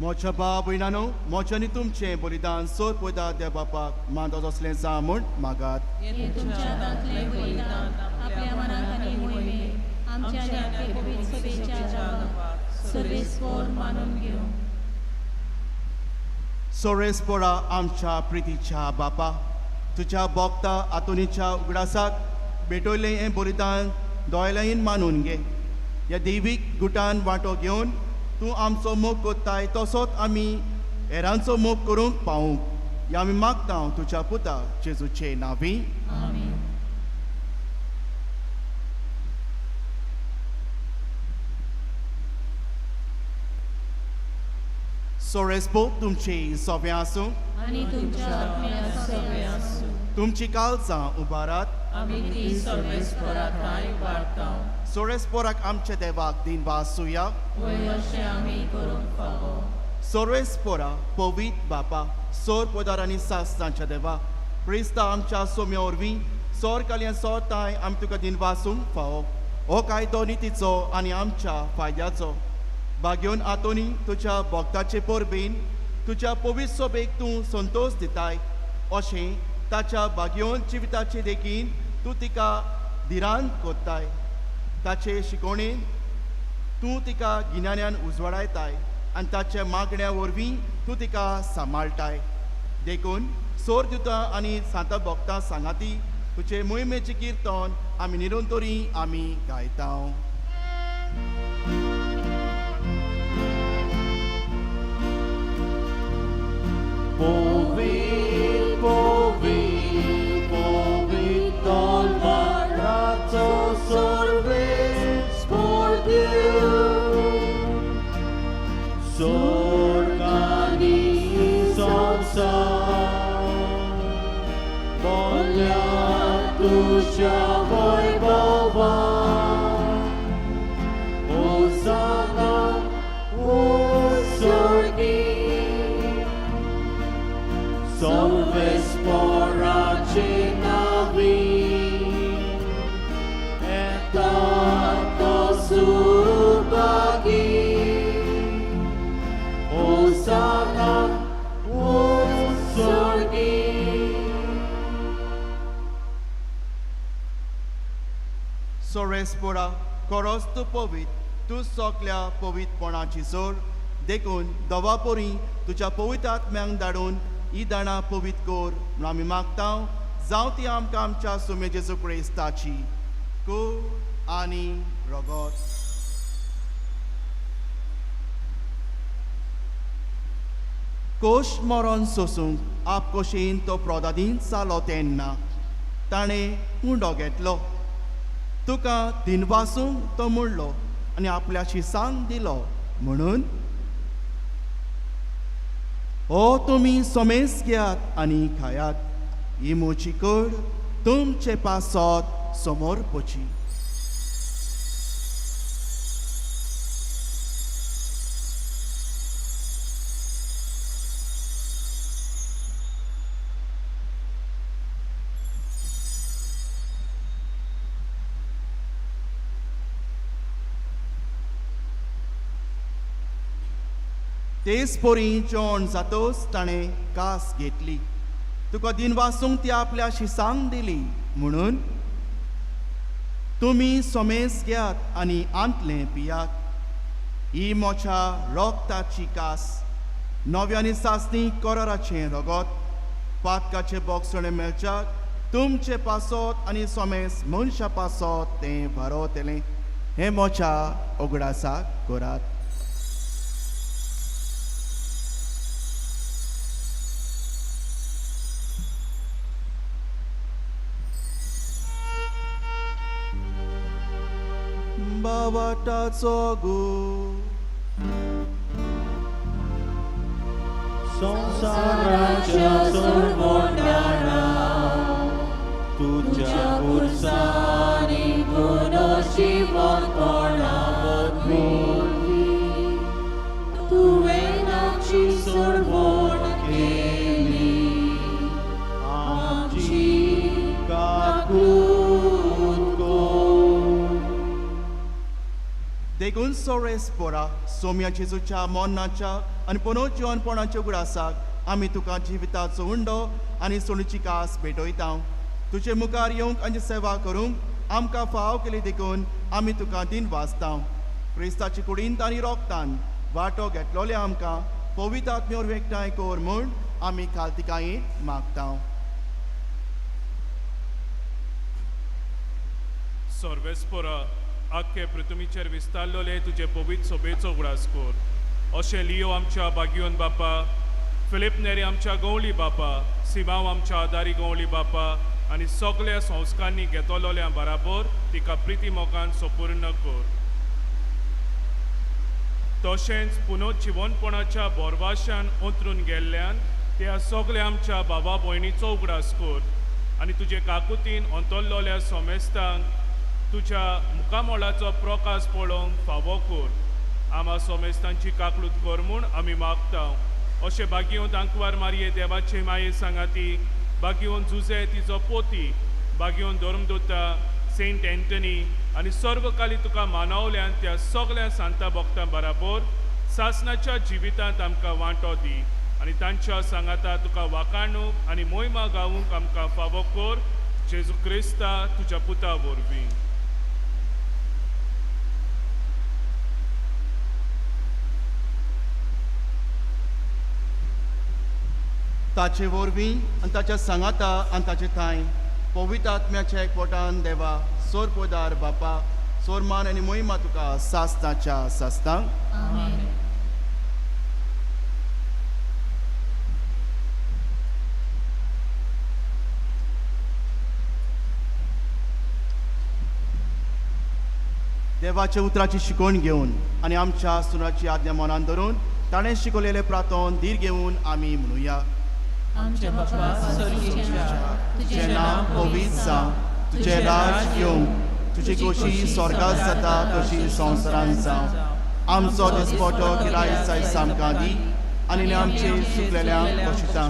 मोच्या बाब भयणानो मोच्यानी तुमचें बलिदान सोद पयता त्या बापाक मानत असलें जा म्हूण मागात. हे तुमच्या हातांतलें बलिदान आपल्या मनाक आनी मोहिमेक आमच्या आनी आपले पवित्र सभेच्या गावाक सर्वेस्पर मानून घेवं. सोरेस्पोरा आमच्या प्रितीच्या बापा, तुझ्या भोगता आतुनीच्या उगडासाक भेटयलें हें बलिदान दोळ्यान मानून घे. ह्या दैवीक गुटान वांटो घेवन तूं आमचो मोग कोत्ताय तसोच आमी हेरांचो मोग करूंक पावूंक हें आमी मागता तुज्या पुता जेजूचे नांवी. आमीन. सोरेस्पो तुमची सोबें आसूं, आनी तुमच्या आत्म्या सगळे आसूं. तुमची काळजां उबारात. आमी ती सर्वेस्पराकाय वाडटा. सोरेस्पोराक आमच्या देवाक दिनवासूया. वय अशें आमी करूंक फावो. सोरेस्पोरा पवित बापा, सोर पोदार आनी सासनांच्या देवा, क्रिस्ता आमच्या सोम्या वरवीं सोर कालयें सोरताय आमी तुका दिनवासूंक फावो. हो कायदो नितीचो आनी आमच्या फायद्याचो भाग्योन आतोनी तुज्या भोगताचे परबेन तुज्या पवित्र सोबेक तूं संतोश दिताय. अशें ताच्या भाग्योन जिविताचे देखीन तूं तिका धिरांत कोत्ताय. ताचे शिकोवणेन तूं तिका गिन्यान्यान उजवाडायताय आनी ताच्या मागण्या वरवीं तूं तिका सांबाळटाय. देखून सोर दिता आनी सांता भोगता सांगाती तुजे मोहिमेचें किर्तन आमी निरंतरी आमी गायता. Powi, powi, powi, dolmaraco sorvespor Dieu. Sorgani sonsa, volia tuja vojvowa. Hosanna, o sorgi, Solvespora cinavi, et tato subagi. Hosanna, o sorgi. सोरेस्पोरा कोरोस तूं पवित, तूं सोगल्या पवित्रपणाची सोर. देखून दोवापोरी तुज्या पवित्र आत्म्यांक धाडून ही दाणां पवित्र कोर म्हूण आमी मागता. जावं ती आमकां आमच्या सुमे जेजू क्रिस्ताची कूड आनी रगत. कोश मरण सोसूंक आपकोशेन तो प्रदादीन जालो तेन्ना ताणें उंडो घेतलो. तुका दिनवासूंक तो म्हणलो आनी आपल्या शिसांक दिलो म्हणून हो तुमी सोमेस घेयात आनी खायात. ही म्हजी कूड तुमचे पासत समोर पोची. तेच पोरी जेवण जातोच ताणें कास घेतली. तुका दिनवासूंक ती आपल्या शिसांक दिली म्हणून तुमी सोमेस घेयात आनी आंतले पियात. ही मोच्या रोगताची कास, नव्यानी सासणी कोराराचें रगत, पातकाचे बोगसणे मेळच्याक तुमचे पासत आनी सोमेस मनशा पासत तें भरवतलें. हें मोच्या उगडासाक करात. बावाटाचो गूळ संसाराच्या सोडवणारा तुझ्या उर्सानी नशिबान कोणा बदली तुवें आमची सोडवण केली आमची काकून देखून सोरेस पोरा सोम्या जेजूच्या मोन्नाच्या आनी पुनर्जीवनपणाच्या उगडासाक आमी तुका जिविताचो उंडो आनी सोणीची कास भेटयता. तुजे मुखार येवंक आनी सेवा करूंक आमकां फाव केली देखून आमी तुका दिन वाचता. क्रिस्ताची कुडींत आनी रोगतान वांटो घेतलोले आमकां पवित्र आत्म्यावर एकठांय कर म्हूण आमी खालतिकायेंत मागता. सर्वेस्परा आख्खे पृथ्वीचेर विस्तारलोले तुजे पवित्र सोबेचो उगडास कर. अशें लियो आमच्या बागयोन बापा, फिलिप नेरी आमच्या गवळी बापा, सिमांव आमच्या आदारी गवळी बापा आनी सगळ्या संस्कारांनी घेतलोल्या बराबर तिका प्रिती मोगान संपूर्ण कर. तशेंच पुनर्जीवनपणाच्या बोरवाशान उतरून गेल्ल्यान त्या सगळ्या आमच्या बाबा भयणीचो उगडास कर आनी तुजे काकुतीन अंतरलोल्या सोमेस्तांक तुझ्या मुखामोळाचो प्रकाश पळोवंक फावो कर. आमा सोमेस्तांची काकलूत कर म्हूण आमी मागता. अशें बागयोन आंकवार मारये देवाचे माये सांगाती, बागयोन जुजे तिचो पोती, बागयोन धर्मदूता सेंट एंटनी आनी सर्वकाली तुका मानवल्यान त्या सगळ्या सांता भक्तां बराबर सासणाच्या जिवितांत आमकां वांटो दी आनी तांच्या सांगाता तुका वाखाणूक आनी मोहिमा गावूंक आमकां फावो कर. जेजू क्रिस्ता तुज्या पुता वरवीं. ताचे वरवीं आनी ताच्या सांगाता आनी ताचे थंय पवित्र आत्म्याच्या एकवटान देवा सोर पोदार बापा सोरमान आनी मोहिमा तुका सासताच्या सासतांक. आमेन. देवाच्या उतराची शिकवण घेवन आनी आमच्या सुनाची आज्ञा मनान धरून ताणें शिकवलेले प्रार्थन धीर घेवन आमी म्हणुया. आमचे बापा स्वर्गीच्या तुझे नाम पवित्र जावं, तुझे राज येवंक, तुजी खोशी स्वर्गांत जाता तशी संवसारांत जावं. आमचो दिसपटो गिरायत जायस आमकां दी आनी आमचे चुकलेल्यांक बक्षितां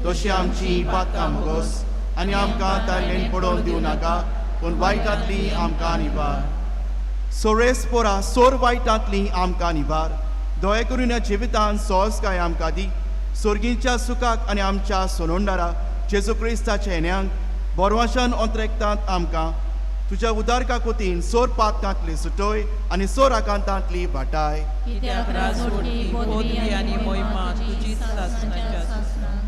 तशी आमची पातकां मोगोस आनी आमकां दायलेन पडोवन दिवं नाका पूण वायटांतली आमकां निबार. सोरेस पोरा सोर वायटांतली आमकां निबार. दया करून ह्या जिवितांत सोजकाय आमकां दी. सोर्गीच्या सुखाक आनी आमच्या सोनोंडारा जेजू क्रिस्ताच्या येण्याक बोरवाशान अंतरेकतांत आमकां तुज्या उदार काकुतीन सोर पातकांतली सुटोय आनी सोर आकांतांतली भाटाय. कित्याक राजवटी पदवी आनी मोहिमा तुजीच सासणाच्या सासणान.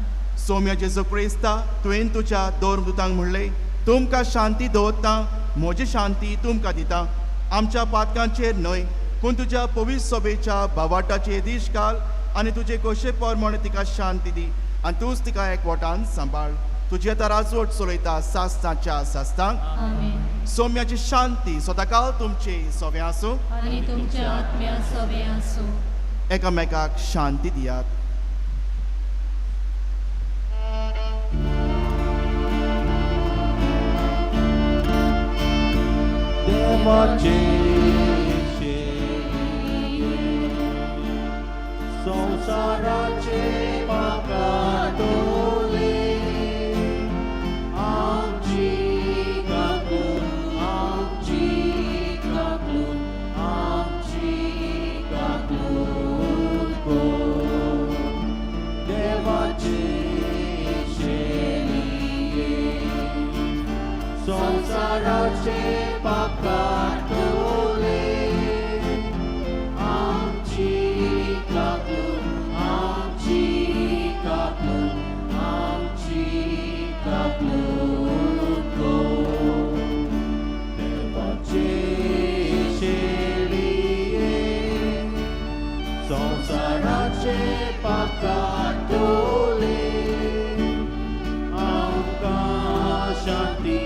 सौम्य जेजू क्रिस्ता तुवें तुज्या दोरदूतांक म्हणलें तुमकां शांती दवरता, म्हजी शांती तुमकां दिता. आमच्या पातकांचेर न्हय पूण तुज्या पवित्र सोबेच्या बावाटाचेर दीश घाल आनी तुजे कोशे परमणे तिका शांती दी आनी तूंच तिका एकवटान सांबाळ. तुजी आतां राजवट चलयता सासताच्या सासतांक. आमेन. सौम्याची शांती सदांकाळ तुमचे सोबे आसूं आनी तुमच्या आत्म्या सोबे आसूं. एकामेकाक शांती दियात. देवाचे संसाराचे पाकाटोले आमची काकून आमची काकून आमची काकून संसाराचे पाप काडले आमची काकून गो देवाचे शेळिये संसाराचे पाप काडले आमकां शांती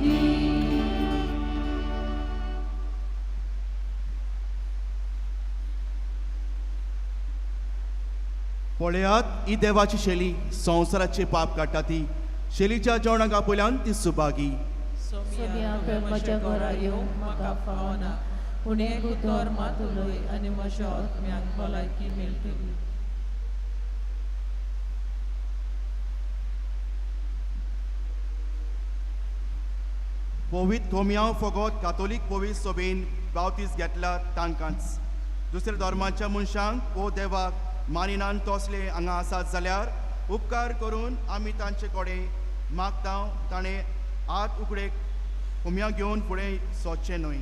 दी. पळयात ही देवाची शेली संवसाराचे पाप काडटा ती शेलीच्या जेवणाक आपल्यान ती सुभागी. सोम्याक म्हज्या घरा येवंक म्हाका फावना पूण एक उतर मात उलय आनी म्हज्या आत्म्याक भलायकी मेळटली. पवित कोमयाव फगत कातोलीक पवित सभेन बावतीस घेतला तांकांच. दुसऱ्या धर्माच्या मनशांक वो देवाक मानिनान तोसले हांगा आसात जाल्यार उपकार करून आमी तांचे कडेन मागता ताणें हात उकडें कोमया घेवन फुडें सोदचें न्हय.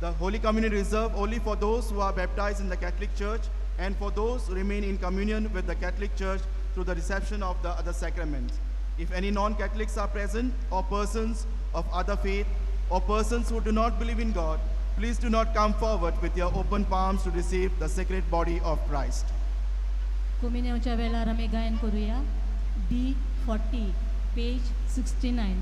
The Holy Communion reserved only for those who are baptized in the Catholic Church and for those who remain in communion with the Catholic Church through the reception of the other sacraments. If any non-Catholics are present, or persons of other faith, or persons who do not believe in God, please do not come forward with your open palms to receive the sacred body of Christ. कुमिन्याच्या वेळार आमी गायन करूया D40 page 69.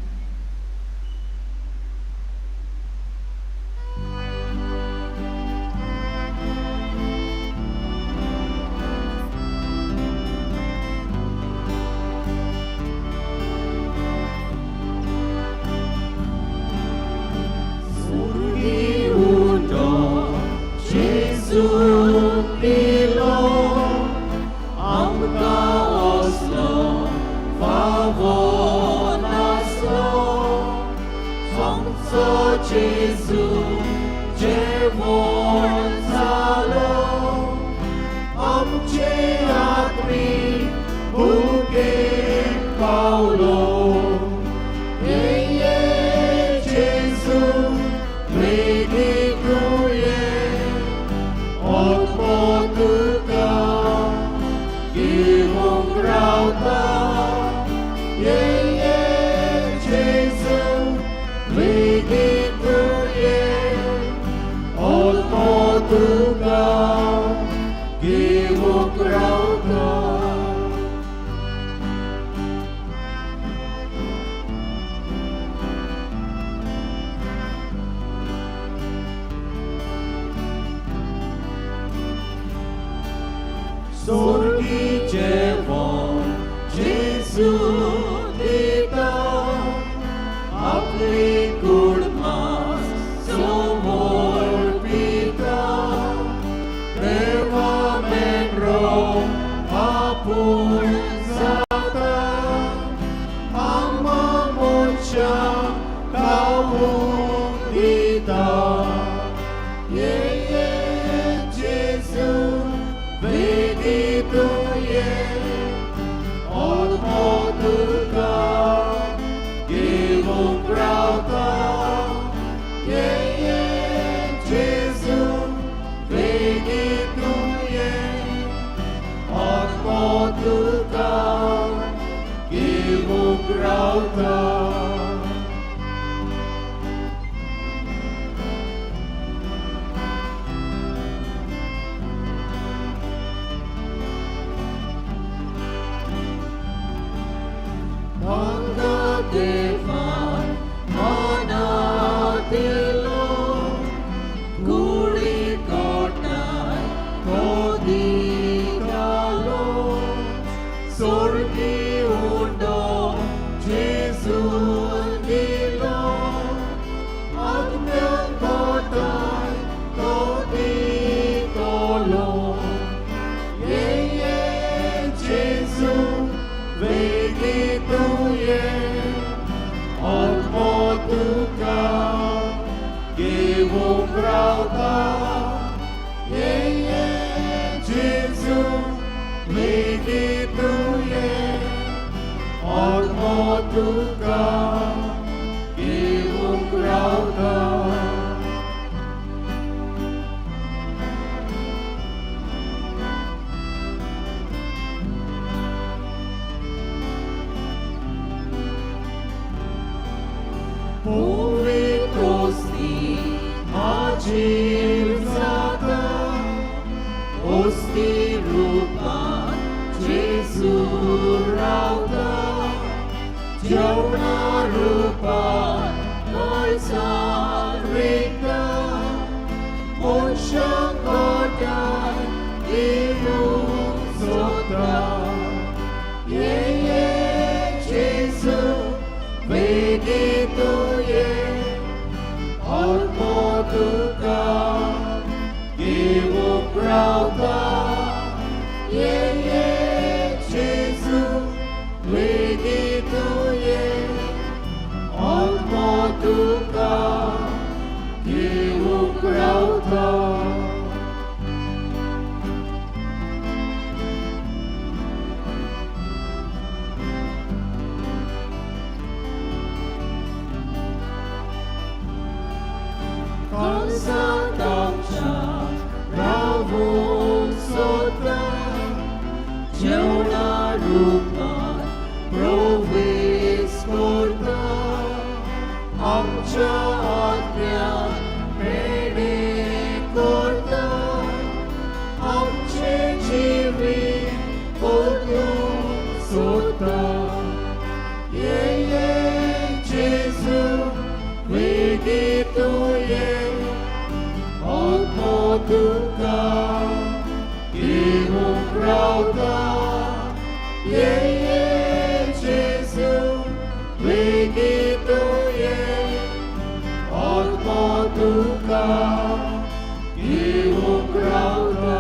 तुका येवंक रावता Povitosti Agir Zata Osti Rupa Jesu Rauta Jauna Rupa Kalsa Rita Monsha Kodai Iru Sota Ye Ye Jesu Vedito Ye Alpo Tuka Yevo Prauta Ye Ye Jesu Vedito Ye Alpo Tuka Yevo Prauta Kalsa Tamsha Ravung Sota Jauna Rupa Provis Korta Amcha Atmya Pede Korta Amche Jivi Kodum Sota Ye Ye Jesu Vedito Ye Alpo Tuka Yevo Prauta Ye Ye Jesu Vedito Ye Alpo Tuka Yevo Prauta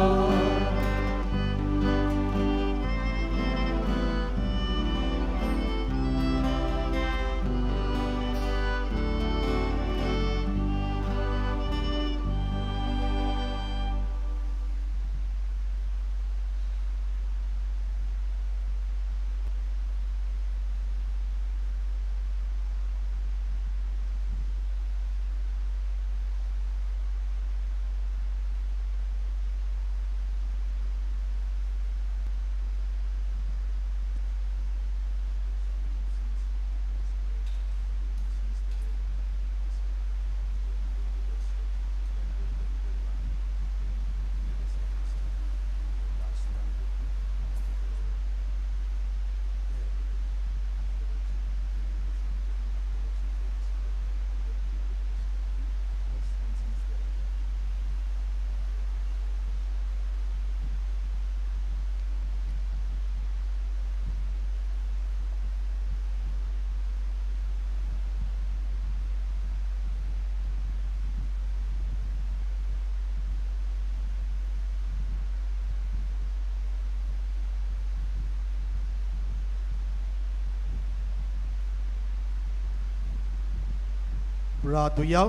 रातुया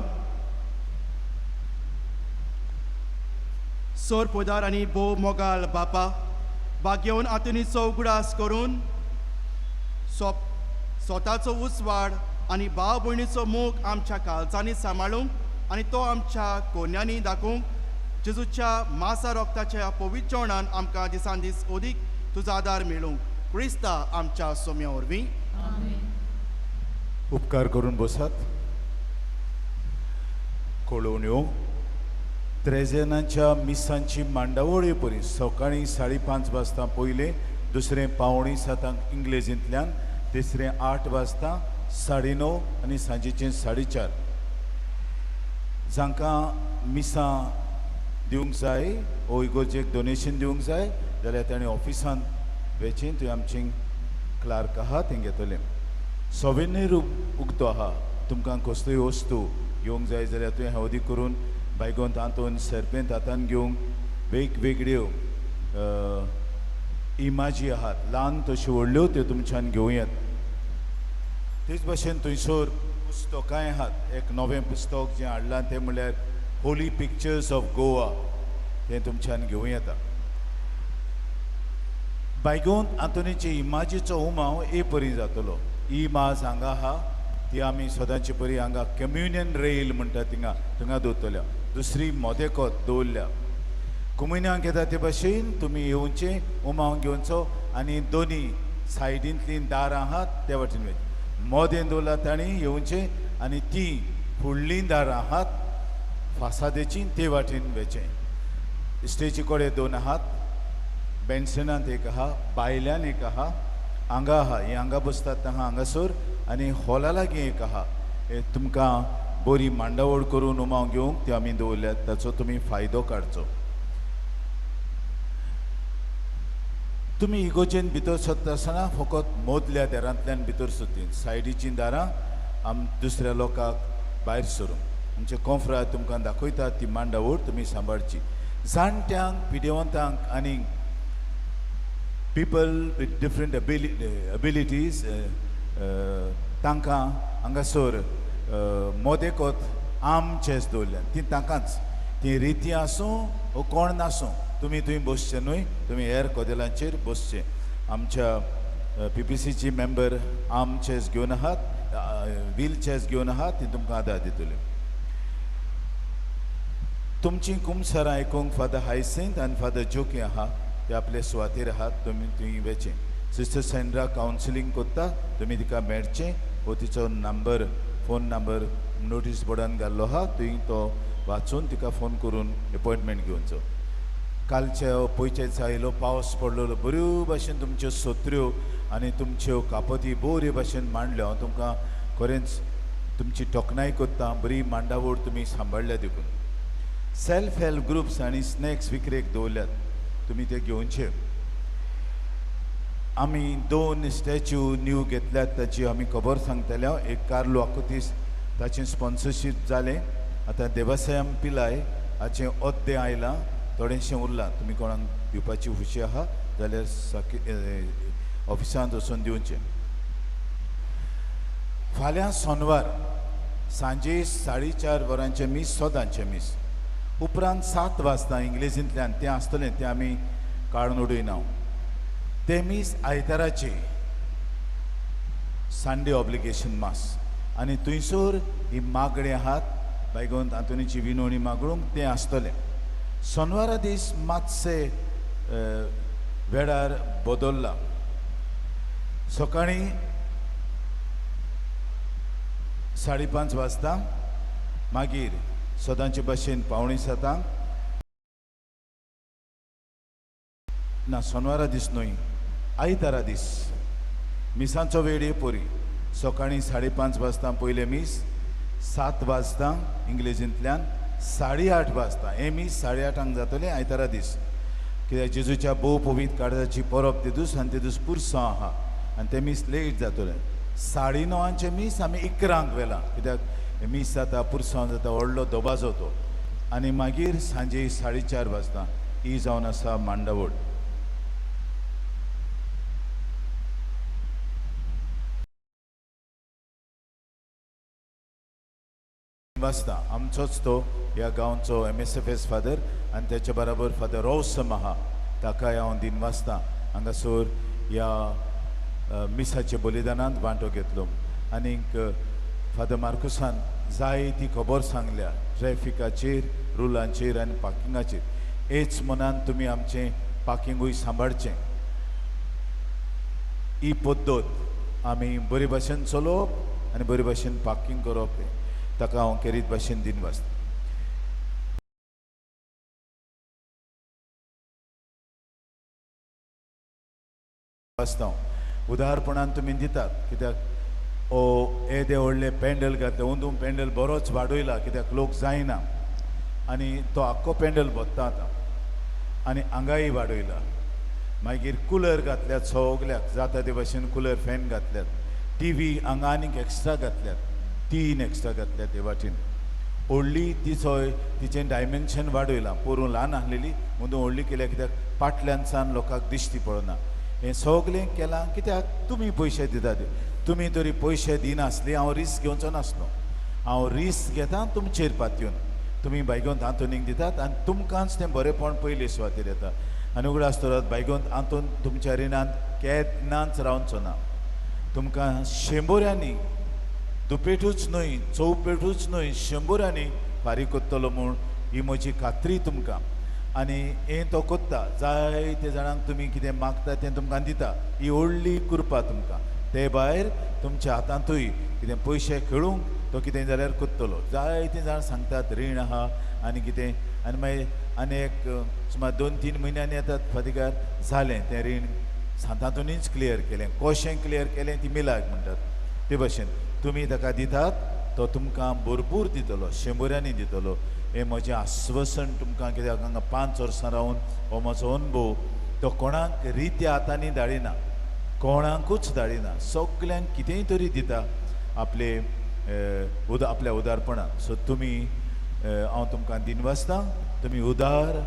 सोर पोदार आणि बो मोगाल बापा बागेवन आतुनीचो उगडास करून स्वताचो उसवाड आणि भाव भयणीचो मोग आमच्या काळजांनी सांबाळूंक आणि तो आमच्या कोन्यांनी दाखोवंक जेजूच्या मासा रोगताच्या पवित्र जेवणान आमकां दिसान दीस ओदीक तुजो आदार मेळूंक क्रिस्ता आमच्या सोम्या वरवीं उपकार करून बसात. कळोवण्यो त्रेजेनांच्या मिसांची मांडावळी परी सकाळीं 5:30 वाजता पयलें, दुसरें 5:45 इंग्लिशींतल्यान, तिसरें 8 वाजता, 9:30 आनी सांजेचें 4:30. जांकां मिसां दिवंक जाय वो इगोर्जेक डोनेशन दिवंक जाय जाल्यार ताणें ऑफिसांत वेचें. थंय आमचे क्लार्क आहा थंय घेतले. सॉवेनियर उक्तो आहा. तुमकां कसल्योय वस्तू घेवंक जाय जाल्यार तुवें हावदी करून बायगोंत हातून सरपेंत हातान घेवंक वेगवेगळ्यो इमाजी आहात, ल्हान तश्यो व्हडल्यो त्यो तुमच्यान घेवं येत. तेच भाशेन थंयसर पुस्तकांय आहात. एक नवें पुस्तक जें हाडलां तें म्हणल्यार होली पिक्चर्स ऑफ गोवा, तें तुमच्यान घेवं येता. बायगोंत आंतोनीचे इमाजीचो उमाव ए परी जातलो. ही माज हांगा आहा ती आमी सदांची बरी हांगा कम्युनियन रेल म्हणटा थिंगा दवरतल्या दुसरी मोदेकोत दवरल्या कम्युनियांक येता ते भाशेन तुमी येवचे उमावंक घेवचो आनी दोनी सायडींतलीं दारां आहात त्या वाटेन वयचे मोदेन दवरला तांणी येवचे आनी ती फुडलीं दारां आहात फासादेची ते वाटेन वेचे स्टेजी कडेन दोन आहात बेन्सनांत एक आहा बायल्यान एक आहा हांगा आहा ही हांगा बसतात हांगा हांगासर आनी हॉला लागीं एक आहा तुमकां बरी मांडावळ करून उमाव घेवंक ती आमी दवरल्यात ताचो तुमी फायदो काडचो तुमी इगोजेन भितर सरता आसतना फकत मदल्या दारांतल्यान भितर सरची सायडीचीं दारां दुसऱ्या लोकांक भायर सरूंक आमचे कोंफरा तुमकां दाखयता ती मांडावळ तुमी सांबाळची जाणट्यांक पिडेवंतांक आनी people with different abilities तांकां हांगासर मोदेकोत आर्म चॅस दवरल्या ती तांकांच ती रिती आसूं वो कोण नासूं तुमी थंय बसचे न्हय तुमी हेर कोदेलांचेर बसचे आमच्या PPCची मेंबर आर्म चॅस घेवन आहात व्हील चॅस घेवन आहात ती तुमकां आदार दितली तुमची कुमसारां आयकूंक फादर हायसेंत आनी फादर जोकी आहा ते आपले सुवातेर आहात तुमी थंय वेचे सिस्टर सेंड्रा कावन्सिलींग कोत्ता तुमी तिका मेळचें वो तिचो नंबर फोन नंबर नोटीस बोर्डान घाल्लो आहा थंय तो वाचून तिका फोन करून अपॉयंटमेंट घेवचो कालचे पयचेच आयलो पावस पडलेलो बऱ्यो भाशेन तुमच्यो सोत्र्यो आनी तुमच्यो कापती बरे भाशेन मांडल्यो हांव तुमकां खरेंच तुमची तोखणाय कोत्ता बरी मांडावळ तुमी सांबाळल्या देखून सेल्फ हेल्प ग्रुप्स आनी स्नॅक्स विक्रेक दवरल्यात तुमी ते घेवचे आमी दोन स्टॅच्यू न्यू घेतल्यात ताची आमी खबर सांगतले एक कार्लो आकुतीस ताचें स्पॉन्सरशीप जालें आतां देवासायम पिलाय हाचें अद्दे आयलां थोडेंशें उरलां तुमी कोणाक दिवपाची खुशी आहा जाल्यार ऑफिसांत वचून दिवचें फाल्यां सोनवार सांजे 4:30 वरांचें मीस सदांचें मीस उपरांत 7 वाजता इंग्लिशींतल्यान तें आसतलें तें आमी काडून उडयना ते मीस आयताराचे संडे ऑब्लिगेशन मास आनी थंयसर ही मागणे आहात बायगोन तातुंची विनवणी मागणूक तें आसतलें सोनवारा दीस मातशे वेळार बदल्ला सकाळीं 5:30 वाजता मागीर सदांचे भाशेन 6:45 ना सोनवारा दीस न्हय आयतारा दीस मिसांचो वेळ येपोरी सकाळीं 5:30 वाजता पयले मीस 7 वाजता इंग्लिशींतल्यान 8:30 वाजता हे मीस 8:30 जातलें आयतारा दीस कित्याक जेजूच्या भोव पवीत काळजाची परब ते दीस आनी ते दीस पुरसां आहा आनी ते मीस लेट जातलें 9:30 मीस आमी 11 वेला कित्याक मीस जाता पुरसां जाता व्हडलो दबाजो तो आनी मागीर सांजे 4:30 वाजता ही जावन आसा मांडावळ वाजता आमचोच तो ह्या गांवचो MSFS फादर आनी तेच्या बराबर फादर रोसम आहा ताकाय हांव दिन वाजता हांगासर ह्या मिसाच्या बलिदानांत वांटो घेतलो आनीक फादर मार्कुसान जाय ती खबर सांगल्या ट्रॅफिकाचेर रुलांचेर आनी पार्किंगाचेर हेच मनान तुमी आमचें पार्किंगूय सांबाळचें ही पद्दत आमी बरे भाशेन चलोवप आनी बरे भाशेन पार्किंग करप ताका हांव केरीत भाशेन दिन वाचता उदाहरपणान तुमी दितात कित्याक येदे व्हडले पेंडल घातले ओंदूम पेंडल बरोच वाडयला कित्याक लोक जायना आनी तो आख्खो पेंडल बसता आतां आनी हांगाय वाडयला मागीर कुलर घातल्यात सगल्याक जाता ते भाशेन कुलर फॅन घातल्यात TV हांगा आनीक एक्स्ट्रा घातल्यात 3 एक्स्ट्रा घातल्यात ते वाटेन व्हडली तिचें डायमेन्शन वाडयलां पोरूं ल्हान आसलेली म्हणून व्हडली केल्या कित्याक फाटल्यान सावन लोकांक दिश्टी पडना हें सगलें केलां कित्याक तुमी पयशे दितात तुमी तरी पयशे दिनासले हांव रिस्क घेवचो नासलो हांव रिस्क घेता तुमचेर पातयेवन तुमी बायगोंत हातून दितात आनी तुमकांच तें बरेंपण पयले सुवातेर येता आनी उगडास तरत बायगोंत हातून तुमच्या रिणांत केन्नाच रावचो ना तुमकां 100 दुपेटूच न्हय चौपेटूच न्हय 100 फारीक कोत्तलो म्हूण ही म्हजी खात्री तुमकां आनी हें तो कोत्ता जायते जाणांक तुमी कितें मागता तें तुमकां दिता ही व्हडली कृपा तुमकां ते भायर तुमच्या हातांतूय कितें पयशे खेळूंक तो कितें जाल्यार कोत्तलो जायते जाण सांगतात रीण आहा आनी कितें आनी मागीर आनी एक सुमार 2-3 म्हयन्यांनी येतात फाटीकार जालें तें रीण हातांतूनच क्लियर केलें कशें क्लियर केलें ती मिलाक म्हणटात ते भशेन तुमी ताका दितात तो तुमकां भरपूर दितलो 100 दितलो हें म्हजें आश्वासन तुमकां कित्याक हांगा 5 वर्सां रावन हो म्हजो अनुभव तो कोणाक रित्या हातांनी धाडिना कोणाकूच धाडिना सगल्यांक कितेंय तरी दिता आपले आपल्या उदारपणान सो तुमी हांव तुमकां दिनवासतां तुमी उदार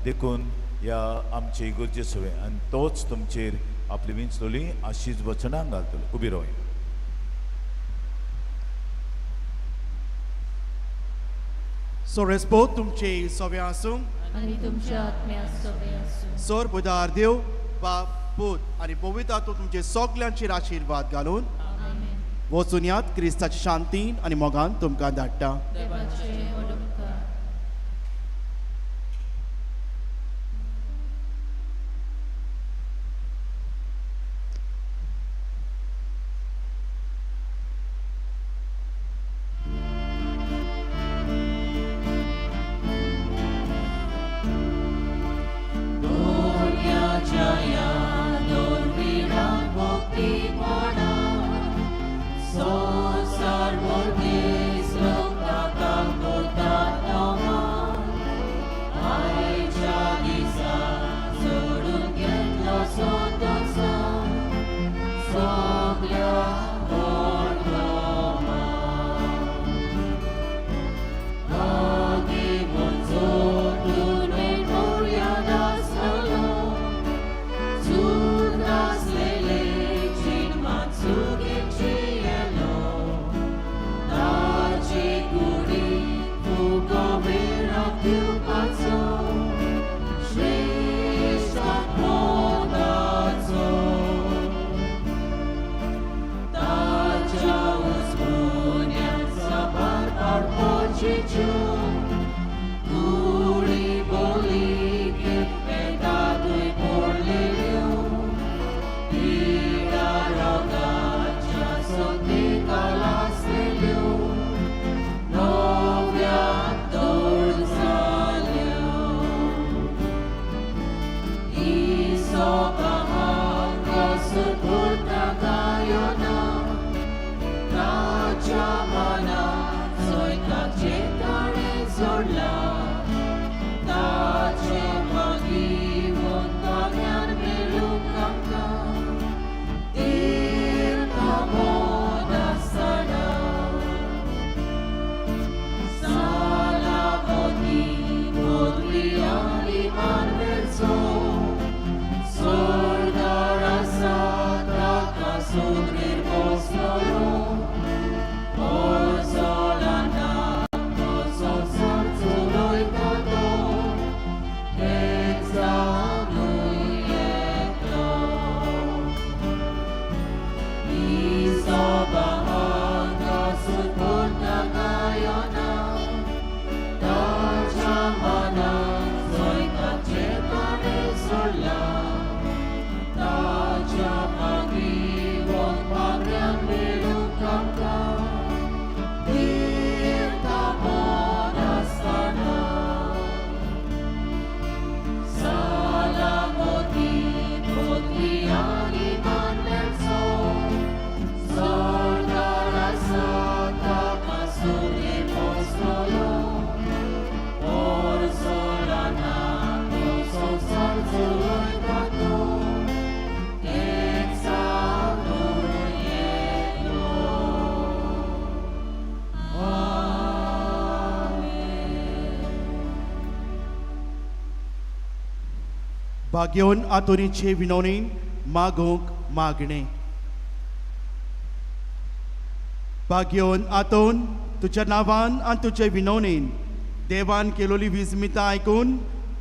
देखून ह्या आमचे इगोर्जे सुवे आनी तोच तुमचेर आपली विंचलोली अशीच वचनां घालतलो उबी रावय सो रेस्पोद तुमचे सवे आसूं आणि तुमच्या आत्म्या सवे आसूं सर बुधार देव बाप पूत आनी पवित्र आत्मो तुमचे सगल्यांचेर आशिर्वाद घालून आमेन. वचून यात क्रिस्ताची शांतीन आनी मोगान तुमकां धाडटा देवाचे ओडमकार भाग्यवन आतोनीचे विनवणेन मागोंक मागणे भाग्यवन आतोन तुज्या नांवान आनी तुजे विनवणेन देवान केलोली विस्मिता आयकून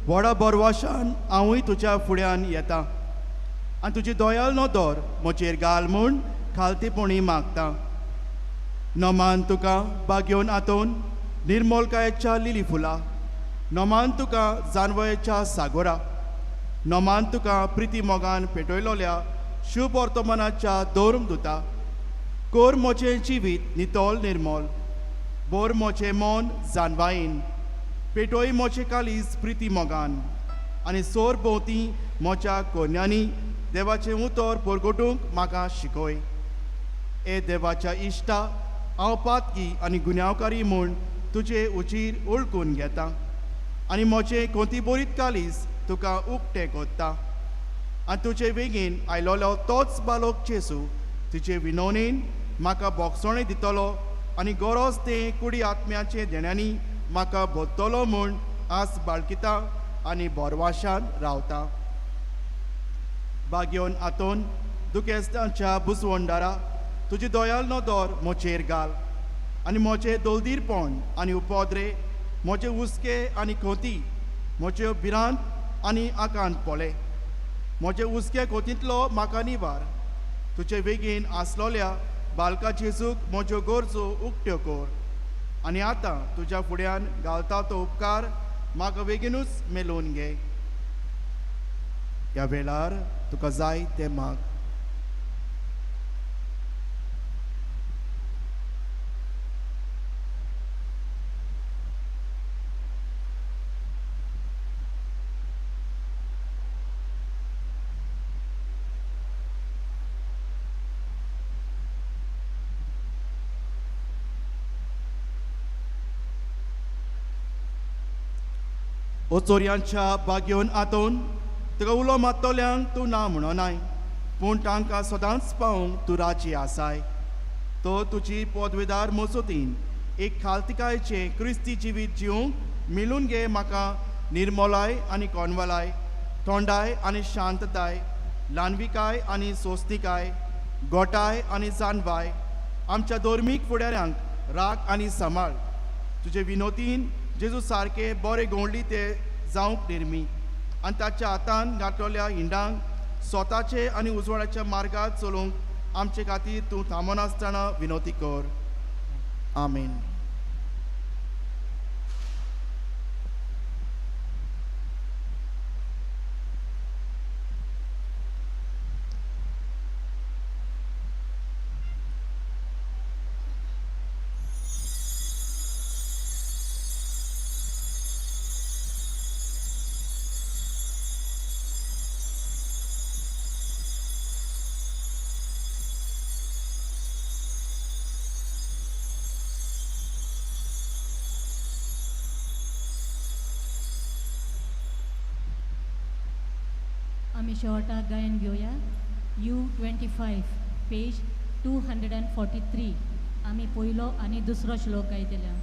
व्हडा बरवाशान हांवूय तुज्या फुड्यान येता आनी तुजी दोयाल नदर म्हजेर घाल म्हूण खालतीपणी मागता. नोमान तुका बागेवन आतोन निर्मोलकायेच्या लिली फुलां, नोमान तुका जानवयाच्या सागोरा, नोमान तुका प्रिती मोगान पेटयलोल्या शुभ वर्तमानाच्या दोरम दुता. कोर मोचे जिवीत नितोल निर्मोल, बोर मोचे मोन जानवाईन, पेटोय मोचे कालीस प्रिती मोगान, आनी सोर भोवती मोच्या कोन्यांनी देवाचें उतर परगटूंक म्हाका शिकय. ए देवाच्या इश्टा, हांव पातकी आनी गुन्यांवकारी म्हूण तुजे उजीर ओळखून घेता आनी मोचे कोंती बोरीत कालीस तुका उक्तें कोत्ता. आनी तुजे वेगीन आयलोलो तोच बालोक जेसू तुजे विनवणेन म्हाका बोगसोणें दितलो आनी गरज तें कुडी आत्म्याचे देण्यांनी म्हाका बोदतलो म्हूण आस बाळगिता आनी बोरवाशान रावता. बागेवन आतोन दुखेस्तांच्या बुसवंडारा तुजी दोयाल नदर मोचेर घाल आनी मोचे दोलदीरपण आनी उपोद्रे, मोचे उस्के आनी खोती, मोच्यो भिरांत आनी आकांत पोळे, मोचे उस्के खोतींतलो म्हाका निवार. तुजे वेगीन आसलोल्या बालका जेजूक म्हज्यो गरजो उक्त्यो कोर आनी आतां तुज्या फुड्यान घालता तो उपकार म्हाका बेगीनूच मेलोवन घे. ह्या वेळार तुका जाय तें माग. ओचोरयांच्या बागेवन आतोन तुका उलो मात्तोल्यांक तूं ना म्हणोनाय, पूण तांकां सदांच पावूंक तूं राजी आसाय. तो तुजी पदवेदार मजतीन एक खालतिकायेचें क्रिस्ती जिवीत जिवंक मिळून घे म्हाका निर्मोलाय आनी कोणवलाय, थोंडाय आनी शांतताय, ल्हानविकाय आनी सोस्तिकाय, गोठाय आनी जानवाय, आमच्या धर्मीक फुडाऱ्यांक राग आनी सांबाळ. तुजे विनोतीन जेजू सारके बरे गोंडली ते जावंक निर्मी आनी ताच्या हातान घातलेल्या हिंडांक स्वताचे आनी उजवाडाच्या मार्गात चलोवंक आमचे खातीर तूं थांबोन आसतना विनोती कर. आमेन. आमी शेवटाक गायन घेवया. U25 page 243. आमी पयलो आनी दुसरो श्लोक गायतल्या.